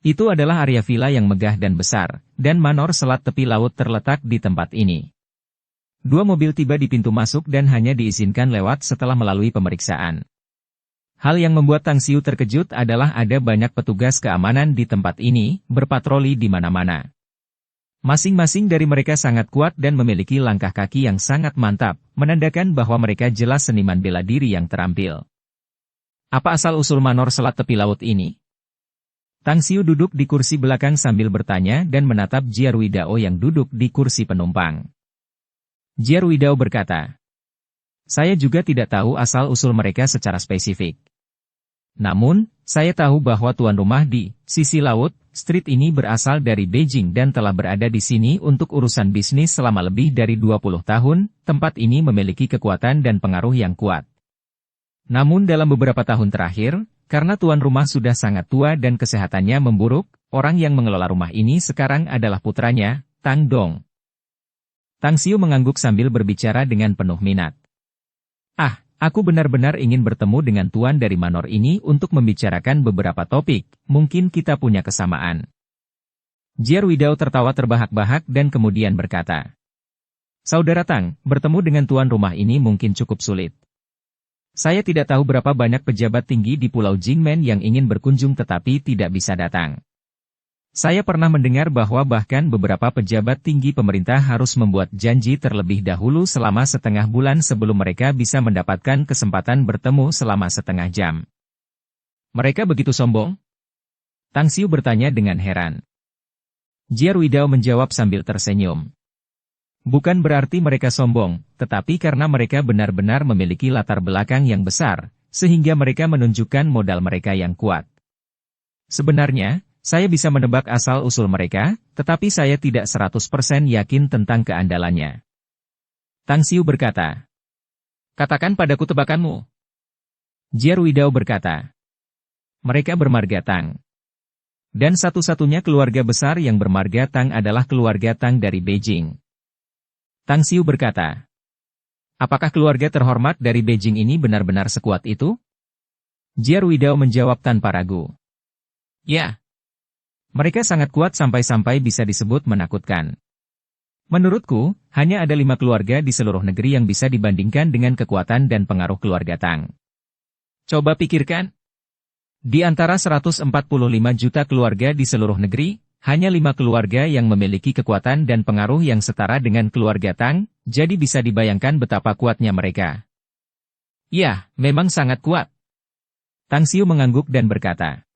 Itu adalah area villa yang megah dan besar, dan Manor Selat Tepi Laut terletak di tempat ini. 2 mobil tiba di pintu masuk dan hanya diizinkan lewat setelah melalui pemeriksaan. Hal yang membuat Tang Xiu terkejut adalah ada banyak petugas keamanan di tempat ini, berpatroli di mana-mana. Masing-masing dari mereka sangat kuat dan memiliki langkah kaki yang sangat mantap, menandakan bahwa mereka jelas seniman bela diri yang terampil. Apa asal-usul Manor Selat Tepi Laut ini? Tang Xiu duduk di kursi belakang sambil bertanya dan menatap Jia Ruidao yang duduk di kursi penumpang. Jia Ruidao berkata, "Saya juga tidak tahu asal-usul mereka secara spesifik. Namun, saya tahu bahwa tuan rumah di sisi laut, street ini berasal dari Beijing dan telah berada di sini untuk urusan bisnis selama lebih dari 20 tahun, tempat ini memiliki kekuatan dan pengaruh yang kuat. Namun dalam beberapa tahun terakhir, karena tuan rumah sudah sangat tua dan kesehatannya memburuk, orang yang mengelola rumah ini sekarang adalah putranya, Tang Dong." Tang Xiu mengangguk sambil berbicara dengan penuh minat. Aku benar-benar ingin bertemu dengan tuan dari Manor ini untuk membicarakan beberapa topik, mungkin kita punya kesamaan. Jia Ruidao tertawa terbahak-bahak dan kemudian berkata, "Saudara Tang, bertemu dengan tuan rumah ini mungkin cukup sulit. Saya tidak tahu berapa banyak pejabat tinggi di Pulau Jingmen yang ingin berkunjung tetapi tidak bisa datang. Saya pernah mendengar bahwa bahkan beberapa pejabat tinggi pemerintah harus membuat janji terlebih dahulu selama setengah bulan sebelum mereka bisa mendapatkan kesempatan bertemu selama setengah jam. Mereka begitu sombong?" Tang Xiu bertanya dengan heran. Jia Ruidao menjawab sambil tersenyum. "Bukan berarti mereka sombong, tetapi karena mereka benar-benar memiliki latar belakang yang besar, sehingga mereka menunjukkan modal mereka yang kuat. Sebenarnya, saya bisa menebak asal-usul mereka, tetapi saya tidak 100% yakin tentang keandalannya." Tang Xiu berkata, "Katakan padaku tebakanmu." Jia Ruidao berkata, "Mereka bermarga Tang. Dan satu-satunya keluarga besar yang bermarga Tang adalah keluarga Tang dari Beijing." Tang Xiu berkata, "Apakah keluarga terhormat dari Beijing ini benar-benar sekuat itu?" Jia Ruidao menjawab tanpa ragu, "Ya. Mereka sangat kuat sampai-sampai bisa disebut menakutkan. Menurutku, hanya ada 5 keluarga di seluruh negeri yang bisa dibandingkan dengan kekuatan dan pengaruh keluarga Tang. Coba pikirkan. Di antara 145 juta keluarga di seluruh negeri, hanya 5 keluarga yang memiliki kekuatan dan pengaruh yang setara dengan keluarga Tang, jadi bisa dibayangkan betapa kuatnya mereka." "Ya, memang sangat kuat." Tang Xiu mengangguk dan berkata.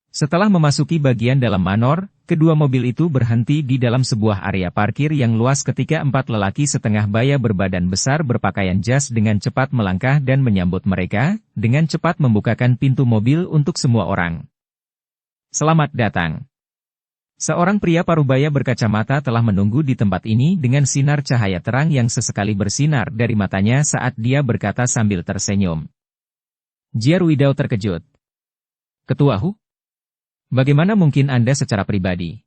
Setelah memasuki bagian dalam manor, kedua mobil itu berhenti di dalam sebuah area parkir yang luas ketika 4 lelaki setengah baya berbadan besar berpakaian jas dengan cepat melangkah dan menyambut mereka, dengan cepat membukakan pintu mobil untuk semua orang. "Selamat datang." Seorang pria parubaya berkacamata telah menunggu di tempat ini dengan sinar cahaya terang yang sesekali bersinar dari matanya saat dia berkata sambil tersenyum. Jia Ruidao terkejut. "Ketua Hu? Bagaimana mungkin Anda secara pribadi?"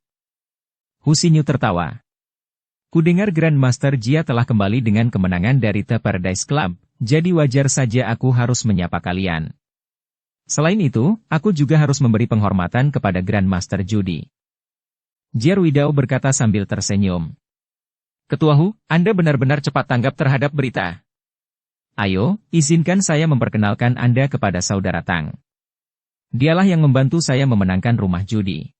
Hu Xinyu tertawa. "Kudengar Grandmaster Jia telah kembali dengan kemenangan dari The Paradise Club, jadi wajar saja aku harus menyapa kalian. Selain itu, aku juga harus memberi penghormatan kepada Grandmaster Judi." Jia Ruidao berkata sambil tersenyum. "Ketua Hu, Anda benar-benar cepat tanggap terhadap berita. Ayo, izinkan saya memperkenalkan Anda kepada Saudara Tang. Dialah yang membantu saya memenangkan rumah judi.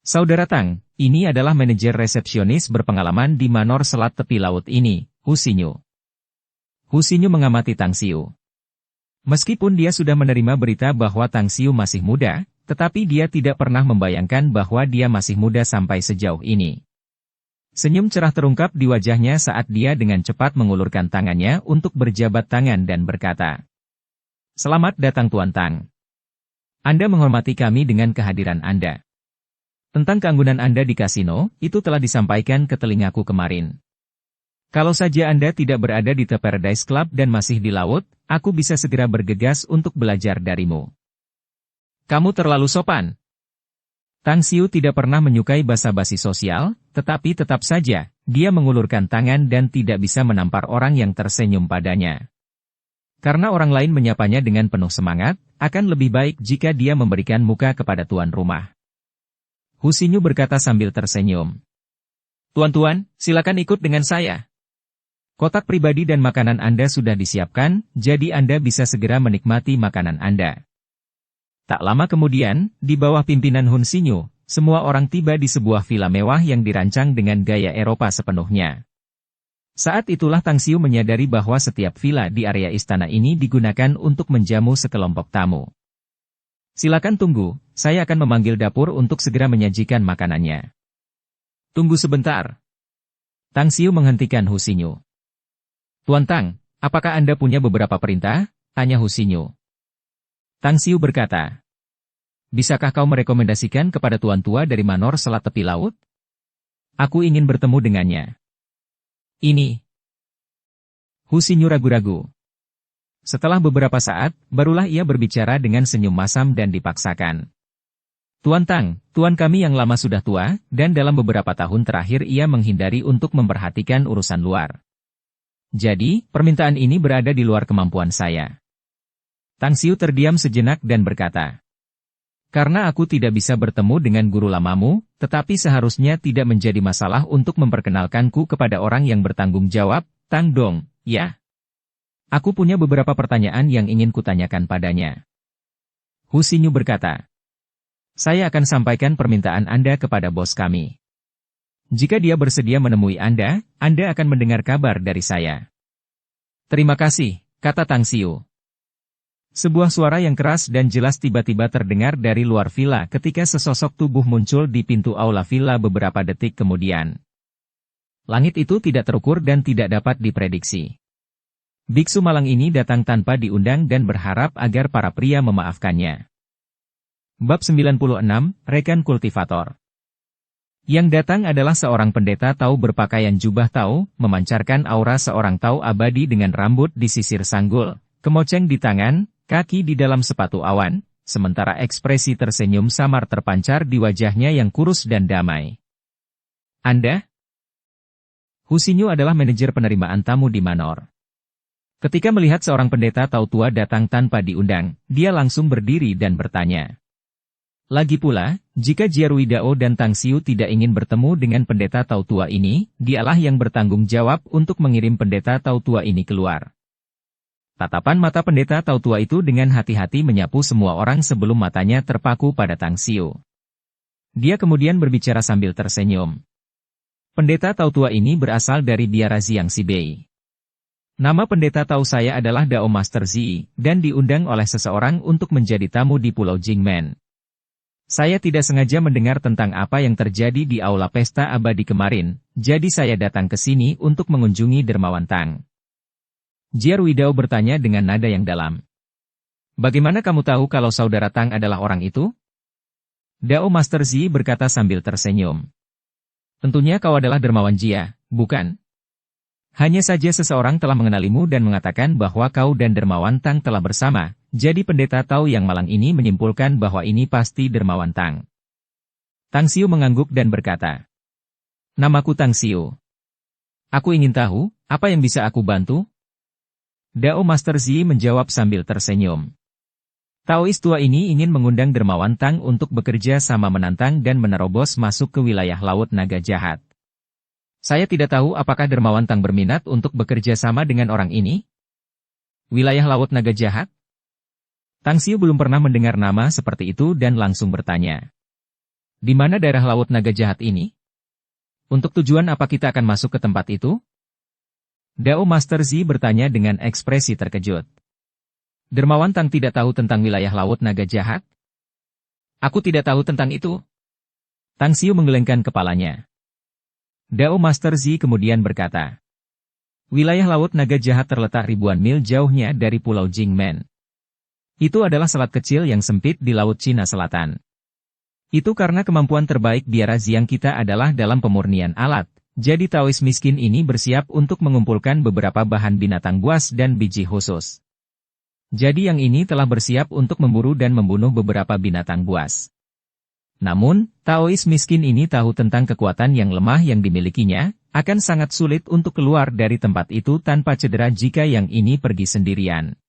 Saudara Tang, ini adalah manajer resepsionis berpengalaman di Manor Selat Tepi Laut ini, Hu Xinyu." Hu Xinyu mengamati Tang Xiu. Meskipun dia sudah menerima berita bahwa Tang Xiu masih muda, tetapi dia tidak pernah membayangkan bahwa dia masih muda sampai sejauh ini. Senyum cerah terungkap di wajahnya saat dia dengan cepat mengulurkan tangannya untuk berjabat tangan dan berkata, "Selamat datang Tuan Tang. Anda menghormati kami dengan kehadiran Anda. Tentang keanggunan Anda di kasino, itu telah disampaikan ke telingaku kemarin. Kalau saja Anda tidak berada di The Paradise Club dan masih di laut, aku bisa segera bergegas untuk belajar darimu." "Kamu terlalu sopan." Tang Xiu tidak pernah menyukai basa-basi sosial, tetapi tetap saja, dia mengulurkan tangan dan tidak bisa menampar orang yang tersenyum padanya. Karena orang lain menyapanya dengan penuh semangat, akan lebih baik jika dia memberikan muka kepada tuan rumah. Hu Xinyu berkata sambil tersenyum. "Tuan-tuan, silakan ikut dengan saya. Kotak pribadi dan makanan Anda sudah disiapkan, jadi Anda bisa segera menikmati makanan Anda." Tak lama kemudian, di bawah pimpinan Hu Xinyu, semua orang tiba di sebuah villa mewah yang dirancang dengan gaya Eropa sepenuhnya. Saat itulah Tang Xiu menyadari bahwa setiap villa di area istana ini digunakan untuk menjamu sekelompok tamu. "Silakan tunggu, saya akan memanggil dapur untuk segera menyajikan makanannya." "Tunggu sebentar." Tang Xiu menghentikan Hu Xinyu. "Tuan Tang, apakah Anda punya beberapa perintah?" tanya Hu Xinyu. Tang Xiu berkata, "Bisakah kau merekomendasikan kepada tuan tua dari Manor Selat Tepi Laut? Aku ingin bertemu dengannya." "Ini." Hu Xinyu ragu-ragu. Setelah beberapa saat, barulah ia berbicara dengan senyum masam dan dipaksakan. "Tuan Tang, tuan kami yang lama sudah tua, dan dalam beberapa tahun terakhir ia menghindari untuk memperhatikan urusan luar. Jadi, permintaan ini berada di luar kemampuan saya." Tang Xiu terdiam sejenak dan berkata, "Karena aku tidak bisa bertemu dengan guru lamamu, tetapi seharusnya tidak menjadi masalah untuk memperkenalkanku kepada orang yang bertanggung jawab, Tang Dong, ya? Aku punya beberapa pertanyaan yang ingin kutanyakan padanya." Hu Xinyu berkata, "Saya akan sampaikan permintaan Anda kepada bos kami. Jika dia bersedia menemui Anda akan mendengar kabar dari saya." "Terima kasih," kata Tang Xiu. Sebuah suara yang keras dan jelas tiba-tiba terdengar dari luar villa ketika sesosok tubuh muncul di pintu aula villa beberapa detik kemudian. Langit itu tidak terukur dan tidak dapat diprediksi. Biksu malang ini datang tanpa diundang dan berharap agar para pria memaafkannya. Bab 96, Rekan Kultivator. Yang datang adalah seorang pendeta Tao berpakaian jubah Tao, memancarkan aura seorang Tao abadi dengan rambut disisir sanggul, kemoceng di tangan, kaki di dalam sepatu awan, sementara ekspresi tersenyum samar terpancar di wajahnya yang kurus dan damai. "Anda?" Hu Xinyu adalah manajer penerimaan tamu di Manor. Ketika melihat seorang pendeta Tao tua datang tanpa diundang, dia langsung berdiri dan bertanya. Lagi pula, jika Jiarui Dao dan Tang Xiu tidak ingin bertemu dengan pendeta Tao tua ini, dialah yang bertanggung jawab untuk mengirim pendeta Tao tua ini keluar. Tatapan mata pendeta Tao tua itu dengan hati-hati menyapu semua orang sebelum matanya terpaku pada Tang Xiu. Dia kemudian berbicara sambil tersenyum. "Pendeta Tao tua ini berasal dari biara Jiang Xibei. Nama pendeta Tao saya adalah Dao Master Zi, dan diundang oleh seseorang untuk menjadi tamu di Pulau Jingmen. Saya tidak sengaja mendengar tentang apa yang terjadi di aula pesta abadi kemarin, jadi saya datang ke sini untuk mengunjungi Dermawan Tang." Jiarui Dao bertanya dengan nada yang dalam. "Bagaimana kamu tahu kalau saudara Tang adalah orang itu?" Dao Master Zi berkata sambil tersenyum. "Tentunya kau adalah Dermawan Jia, bukan? Hanya saja seseorang telah mengenalimu dan mengatakan bahwa kau dan Dermawan Tang telah bersama, jadi pendeta Tao yang malang ini menyimpulkan bahwa ini pasti Dermawan Tang." Tang Xiu mengangguk dan berkata, "Namaku Tang Xiu. Aku ingin tahu, apa yang bisa aku bantu?" Dao Master Zi menjawab sambil tersenyum. "Taois tua ini ingin mengundang Dermawan Tang untuk bekerja sama menantang dan menerobos masuk ke wilayah Laut Naga Jahat. Saya tidak tahu apakah Dermawan Tang berminat untuk bekerja sama dengan orang ini?" "Wilayah Laut Naga Jahat?" Tang Xiu belum pernah mendengar nama seperti itu dan langsung bertanya. "Di mana daerah Laut Naga Jahat ini? Untuk tujuan apa kita akan masuk ke tempat itu?" Dao Master Zi bertanya dengan ekspresi terkejut. Dermawan Tang tidak tahu tentang wilayah Laut Naga Jahat? Aku tidak tahu tentang itu. Tang Xiu menggelengkan kepalanya. Dao Master Zi kemudian berkata, wilayah Laut Naga Jahat terletak ribuan mil jauhnya dari Pulau Jingmen. Itu adalah selat kecil yang sempit di Laut Cina Selatan. Itu karena kemampuan terbaik biara Xiang kita adalah dalam pemurnian alat, jadi Taois miskin ini bersiap untuk mengumpulkan beberapa bahan binatang buas dan biji khusus. Jadi yang ini telah bersiap untuk memburu dan membunuh beberapa binatang buas. Namun, Taois miskin ini tahu tentang kekuatan yang lemah yang dimilikinya, akan sangat sulit untuk keluar dari tempat itu tanpa cedera jika yang ini pergi sendirian.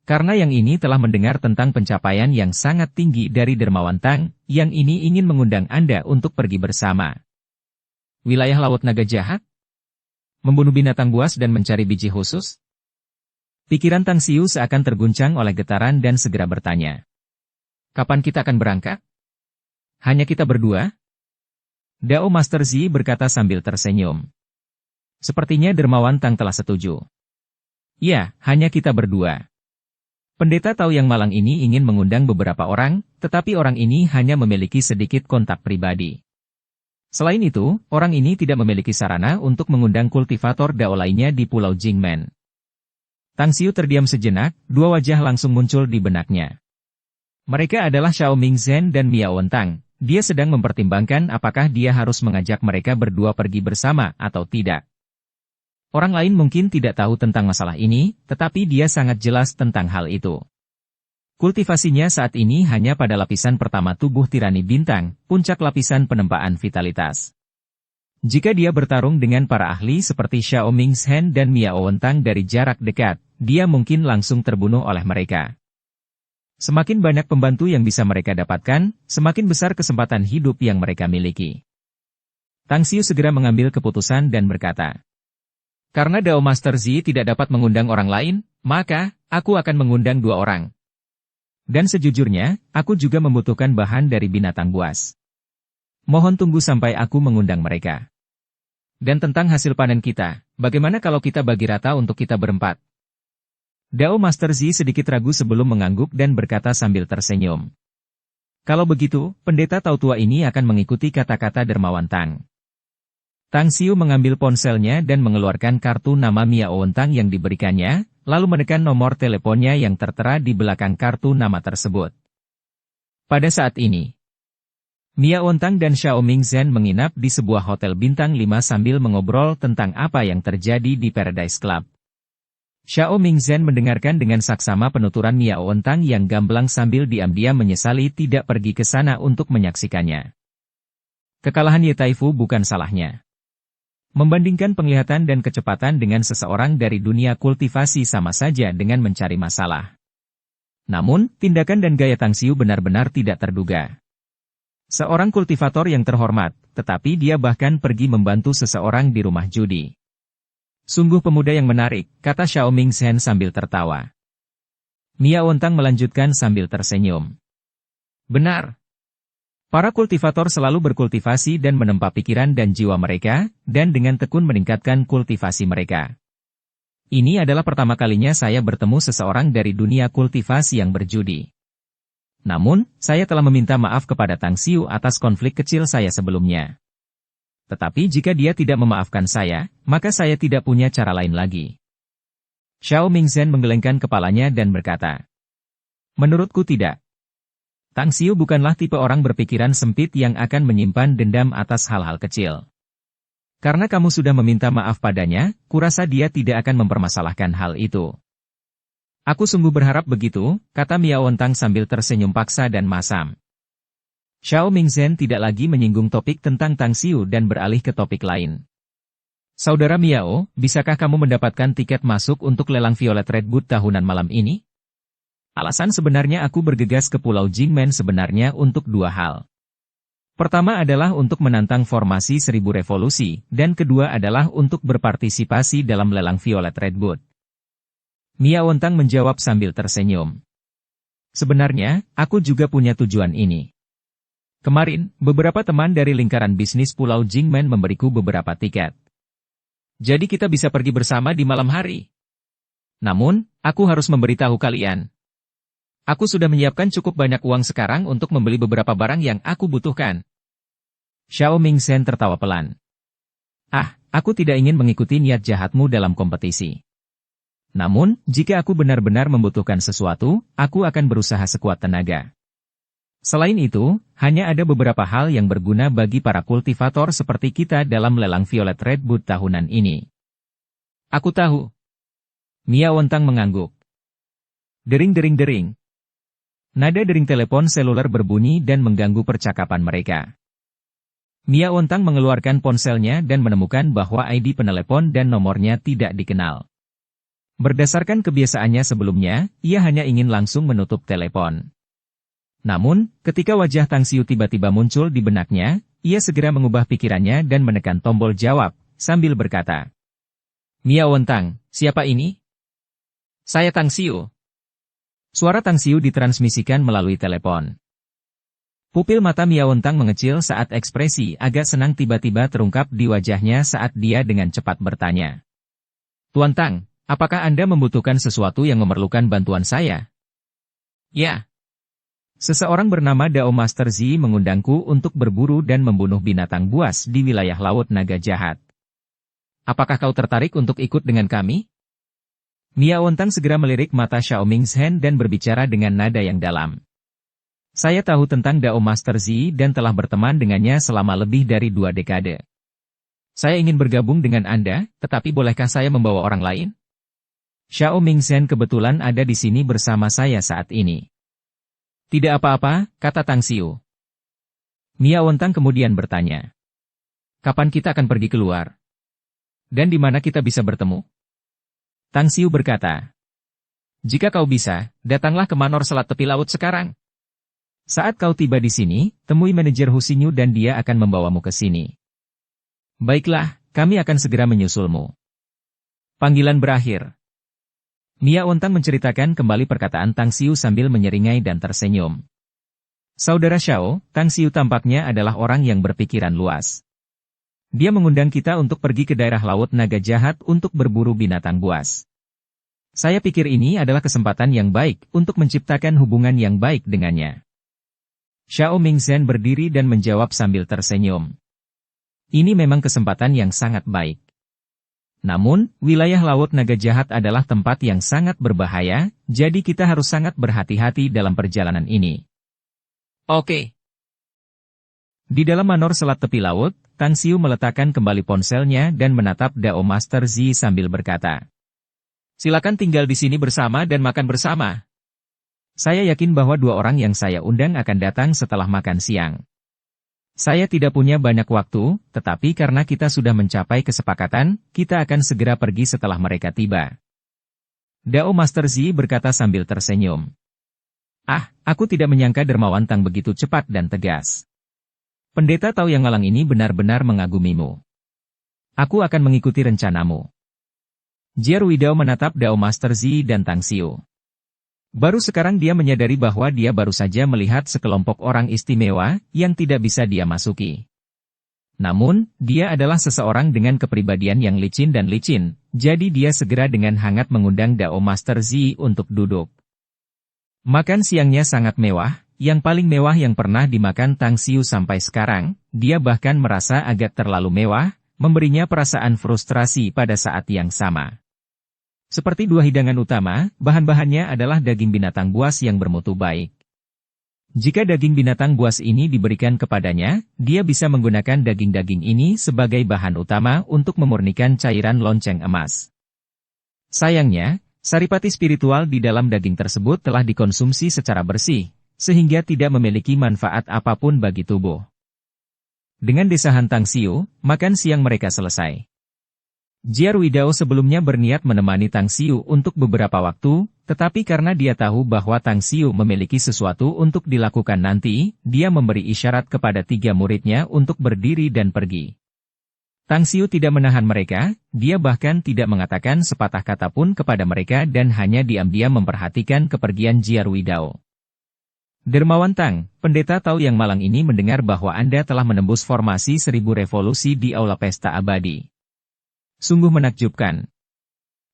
Karena yang ini telah mendengar tentang pencapaian yang sangat tinggi dari Dermawan Tang, yang ini ingin mengundang Anda untuk pergi bersama. Wilayah Laut Naga Jahat? Membunuh binatang buas dan mencari biji khusus? Pikiran Tang Xiu seakan terguncang oleh getaran dan segera bertanya. Kapan kita akan berangkat? Hanya kita berdua? Dao Master Zi berkata sambil tersenyum. Sepertinya Dermawan Tang telah setuju. Ya, hanya kita berdua. Pendeta Tao yang malang ini ingin mengundang beberapa orang, tetapi orang ini hanya memiliki sedikit kontak pribadi. Selain itu, orang ini tidak memiliki sarana untuk mengundang kultivator Dao lainnya di Pulau Jingmen. Tang Xiu terdiam sejenak, dua wajah langsung muncul di benaknya. Mereka adalah Xiao Mingzhen dan Miao Wentang. Dia sedang mempertimbangkan apakah dia harus mengajak mereka berdua pergi bersama atau tidak. Orang lain mungkin tidak tahu tentang masalah ini, tetapi dia sangat jelas tentang hal itu. Kultivasinya saat ini hanya pada lapisan pertama tubuh tirani bintang, puncak lapisan penempaan vitalitas. Jika dia bertarung dengan para ahli seperti Xiao Mingzhen dan Miao Wentang dari jarak dekat, dia mungkin langsung terbunuh oleh mereka. Semakin banyak pembantu yang bisa mereka dapatkan, semakin besar kesempatan hidup yang mereka miliki. Tang Xiu segera mengambil keputusan dan berkata, karena Dao Master Zi tidak dapat mengundang orang lain, maka, aku akan mengundang 2 orang. Dan sejujurnya, aku juga membutuhkan bahan dari binatang buas. Mohon tunggu sampai aku mengundang mereka. Dan tentang hasil panen kita, bagaimana kalau kita bagi rata untuk kita berempat? Dao Master Zi sedikit ragu sebelum mengangguk dan berkata sambil tersenyum. Kalau begitu, pendeta Tao tua ini akan mengikuti kata-kata Dermawan Tang. Tang Xiu mengambil ponselnya dan mengeluarkan kartu nama Miao Wentang yang diberikannya, lalu menekan nomor teleponnya yang tertera di belakang kartu nama tersebut. Pada saat ini, Miao Wentang dan Xiao Mingzhen menginap di sebuah hotel bintang 5 sambil mengobrol tentang apa yang terjadi di Paradise Club. Xiao Mingzhen mendengarkan dengan saksama penuturan Miao Wentang yang gamblang sambil diam-diam menyesali tidak pergi ke sana untuk menyaksikannya. Kekalahan Ye Taifu bukan salahnya. Membandingkan penglihatan dan kecepatan dengan seseorang dari dunia kultivasi sama saja dengan mencari masalah. Namun, tindakan dan gaya Tang Xiu benar-benar tidak terduga. Seorang kultivator yang terhormat, tetapi dia bahkan pergi membantu seseorang di rumah judi. Sungguh pemuda yang menarik, kata Xiao Mingzhen sambil tertawa. Miao Wentang melanjutkan sambil tersenyum. Benar. Para kultivator selalu berkultivasi dan menempa pikiran dan jiwa mereka, dan dengan tekun meningkatkan kultivasi mereka. Ini adalah pertama kalinya saya bertemu seseorang dari dunia kultivasi yang berjudi. Namun, saya telah meminta maaf kepada Tang Xiu atas konflik kecil saya sebelumnya. Tetapi jika dia tidak memaafkan saya, maka saya tidak punya cara lain lagi. Xiao Mingzhen menggelengkan kepalanya dan berkata, menurutku tidak. Tang Xiu bukanlah tipe orang berpikiran sempit yang akan menyimpan dendam atas hal-hal kecil. Karena kamu sudah meminta maaf padanya, kurasa dia tidak akan mempermasalahkan hal itu. Aku sungguh berharap begitu, kata Miao Wentang sambil tersenyum paksa dan masam. Xiao Mingzhen tidak lagi menyinggung topik tentang Tang Xiu dan beralih ke topik lain. Saudara Miao, bisakah kamu mendapatkan tiket masuk untuk lelang Violet Redwood tahunan malam ini? Alasan sebenarnya aku bergegas ke Pulau Jingmen sebenarnya untuk 2 hal. Pertama adalah untuk menantang formasi 1000 revolusi, dan kedua adalah untuk berpartisipasi dalam lelang Violet Redwood. Miao Wentang menjawab sambil tersenyum. Sebenarnya, aku juga punya tujuan ini. Kemarin, beberapa teman dari lingkaran bisnis Pulau Jingmen memberiku beberapa tiket. Jadi kita bisa pergi bersama di malam hari. Namun, aku harus memberitahu kalian. Aku sudah menyiapkan cukup banyak uang sekarang untuk membeli beberapa barang yang aku butuhkan. Xiao Mingzhen tertawa pelan. Ah, aku tidak ingin mengikuti niat jahatmu dalam kompetisi. Namun, jika aku benar-benar membutuhkan sesuatu, aku akan berusaha sekuat tenaga. Selain itu, hanya ada beberapa hal yang berguna bagi para kultivator seperti kita dalam lelang Violet Redwood tahunan ini. Aku tahu. Mia Wontang mengangguk. Dering-dering-dering. Nada dering telepon seluler berbunyi dan mengganggu percakapan mereka. Mia Wontang mengeluarkan ponselnya dan menemukan bahwa ID penelepon dan nomornya tidak dikenal. Berdasarkan kebiasaannya sebelumnya, ia hanya ingin langsung menutup telepon. Namun, ketika wajah Tang Xiu tiba-tiba muncul di benaknya, ia segera mengubah pikirannya dan menekan tombol jawab, sambil berkata, Mia Wontang, siapa ini? Saya Tang Xiu. Suara Tang Xiu ditransmisikan melalui telepon. Pupil mata Mia Wontang mengecil saat ekspresi agak senang tiba-tiba terungkap di wajahnya saat dia dengan cepat bertanya. Tuan Tang, apakah Anda membutuhkan sesuatu yang memerlukan bantuan saya? Ya. Seseorang bernama Dao Master Zi mengundangku untuk berburu dan membunuh binatang buas di wilayah Laut Naga Jahat. Apakah kau tertarik untuk ikut dengan kami? Mia Wontang segera melirik mata Xiao Mingzhen dan berbicara dengan nada yang dalam. Saya tahu tentang Dao Master Zi dan telah berteman dengannya selama lebih dari 2 dekade. Saya ingin bergabung dengan Anda, tetapi bolehkah saya membawa orang lain? Xiao Mingzhen kebetulan ada di sini bersama saya saat ini. Tidak apa-apa, kata Tang Xiu. Mia Wontang kemudian bertanya. Kapan kita akan pergi keluar? Dan di mana kita bisa bertemu? Tang Xiu berkata. Jika kau bisa, datanglah ke Manor Selat Tepi Laut sekarang. Saat kau tiba di sini, temui manajer Hu Xinyu dan dia akan membawamu ke sini. Baiklah, kami akan segera menyusulmu. Panggilan berakhir. Mia Wontang menceritakan kembali perkataan Tang Xiu sambil menyeringai dan tersenyum. Saudara Xiao, Tang Xiu tampaknya adalah orang yang berpikiran luas. Dia mengundang kita untuk pergi ke daerah Laut Naga Jahat untuk berburu binatang buas. Saya pikir ini adalah kesempatan yang baik untuk menciptakan hubungan yang baik dengannya. Xiao Mingzhen berdiri dan menjawab sambil tersenyum. Ini memang kesempatan yang sangat baik. Namun, wilayah Laut Naga Jahat adalah tempat yang sangat berbahaya, jadi kita harus sangat berhati-hati dalam perjalanan ini. Oke. Di dalam Manor Selat Tepi Laut, Tang Xiu meletakkan kembali ponselnya dan menatap Dao Master Zi sambil berkata. Silakan tinggal di sini bersama dan makan bersama. Saya yakin bahwa 2 orang yang saya undang akan datang setelah makan siang. Saya tidak punya banyak waktu, tetapi karena kita sudah mencapai kesepakatan, kita akan segera pergi setelah mereka tiba. Dao Master Zi berkata sambil tersenyum. Ah, aku tidak menyangka dermawan Tang begitu cepat dan tegas. Pendeta Tao yang malang ini benar-benar mengagumimu. Aku akan mengikuti rencanamu. Jia Ruidao menatap Dao Master Zi dan Tang Xiu. Baru sekarang dia menyadari bahwa dia baru saja melihat sekelompok orang istimewa yang tidak bisa dia masuki. Namun, dia adalah seseorang dengan kepribadian yang licin dan licin, jadi dia segera dengan hangat mengundang Dao Master Zi untuk duduk. Makan siangnya sangat mewah. Yang paling mewah yang pernah dimakan Tang Xiu sampai sekarang, dia bahkan merasa agak terlalu mewah, memberinya perasaan frustrasi pada saat yang sama. Seperti 2 hidangan utama, bahan-bahannya adalah daging binatang buas yang bermutu baik. Jika daging binatang buas ini diberikan kepadanya, dia bisa menggunakan daging-daging ini sebagai bahan utama untuk memurnikan cairan lonceng emas. Sayangnya, saripati spiritual di dalam daging tersebut telah dikonsumsi secara bersih, sehingga tidak memiliki manfaat apapun bagi tubuh. Dengan desahan Tang Xiu, makan siang mereka selesai. Jia Ruidao sebelumnya berniat menemani Tang Xiu untuk beberapa waktu, tetapi karena dia tahu bahwa Tang Xiu memiliki sesuatu untuk dilakukan nanti, dia memberi isyarat kepada 3 muridnya untuk berdiri dan pergi. Tang Xiu tidak menahan mereka, dia bahkan tidak mengatakan sepatah kata pun kepada mereka dan hanya diam-diam memperhatikan kepergian Jia Ruidao. Dermawan Tang, pendeta Tao yang malang ini mendengar bahwa Anda telah menembus formasi 1000 revolusi di Aula Pesta Abadi. Sungguh menakjubkan.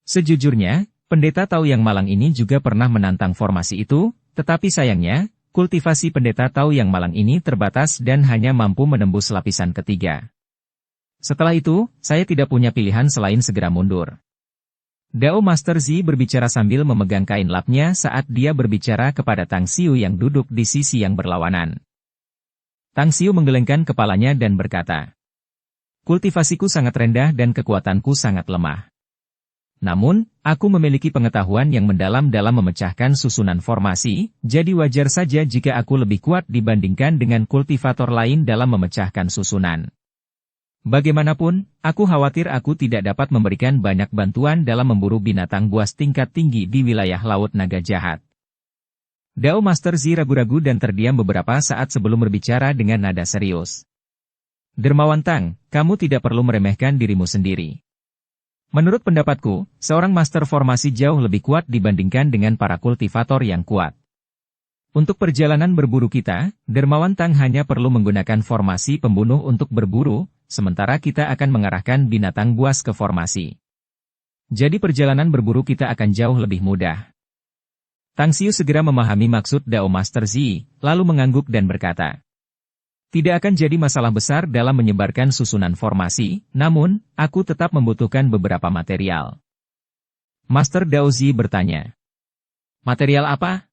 Sejujurnya, Pendeta Tao yang malang ini juga pernah menantang formasi itu, tetapi sayangnya, kultivasi pendeta Tao yang malang ini terbatas dan hanya mampu menembus lapisan ketiga. Setelah itu, saya tidak punya pilihan selain segera mundur. Dao Master Zi berbicara sambil memegang kain lapnya saat dia berbicara kepada Tang Xiu yang duduk di sisi yang berlawanan. Tang Xiu menggelengkan kepalanya dan berkata, "Kultivasiku sangat rendah dan kekuatanku sangat lemah. Namun, aku memiliki pengetahuan yang mendalam dalam memecahkan susunan formasi, jadi wajar saja jika aku lebih kuat dibandingkan dengan kultivator lain dalam memecahkan susunan. Bagaimanapun, aku khawatir aku tidak dapat memberikan banyak bantuan dalam memburu binatang buas tingkat tinggi di wilayah Laut Naga Jahat." Dao Master Zi ragu-ragu dan terdiam beberapa saat sebelum berbicara dengan nada serius. "Dermawan Tang, kamu tidak perlu meremehkan dirimu sendiri. Menurut pendapatku, seorang master formasi jauh lebih kuat dibandingkan dengan para kultivator yang kuat. Untuk perjalanan berburu kita, Dermawan Tang hanya perlu menggunakan formasi pembunuh untuk berburu, sementara kita akan mengarahkan binatang buas ke formasi. Jadi perjalanan berburu kita akan jauh lebih mudah." Tang Xiu segera memahami maksud Dao Master Zi, lalu mengangguk dan berkata, "Tidak akan jadi masalah besar dalam menyebarkan susunan formasi, namun, aku tetap membutuhkan beberapa material." Master Dao Zi bertanya, "Material apa?"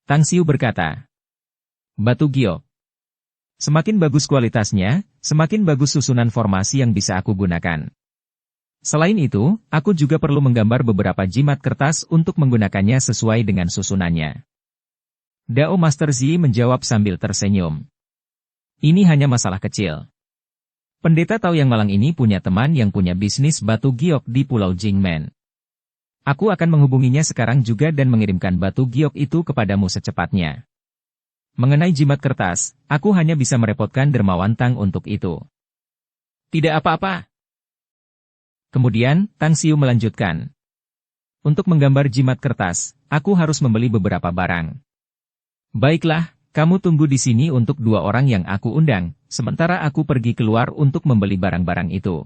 Tang Xiu berkata, "Batu giok. Semakin bagus kualitasnya, semakin bagus susunan formasi yang bisa aku gunakan. Selain itu, aku juga perlu menggambar beberapa jimat kertas untuk menggunakannya sesuai dengan susunannya." Dao Master Zi menjawab sambil tersenyum. "Ini hanya masalah kecil. Pendeta Tao yang malang ini punya teman yang punya bisnis batu giok di Pulau Jingmen. Aku akan menghubunginya sekarang juga dan mengirimkan batu giok itu kepadamu secepatnya. Mengenai jimat kertas, aku hanya bisa merepotkan Dermawan Tang untuk itu." "Tidak apa-apa." Kemudian, Tang Xiu melanjutkan, "Untuk menggambar jimat kertas, aku harus membeli beberapa barang. Baiklah, kamu tunggu di sini untuk 2 orang yang aku undang, sementara aku pergi keluar untuk membeli barang-barang itu.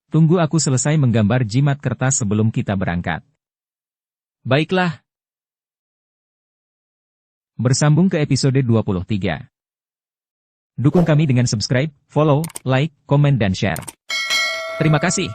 Tunggu aku selesai menggambar jimat kertas sebelum kita berangkat." "Baiklah." Bersambung ke episode 23. Dukung kami dengan subscribe, follow, like, komen dan share. Terima kasih.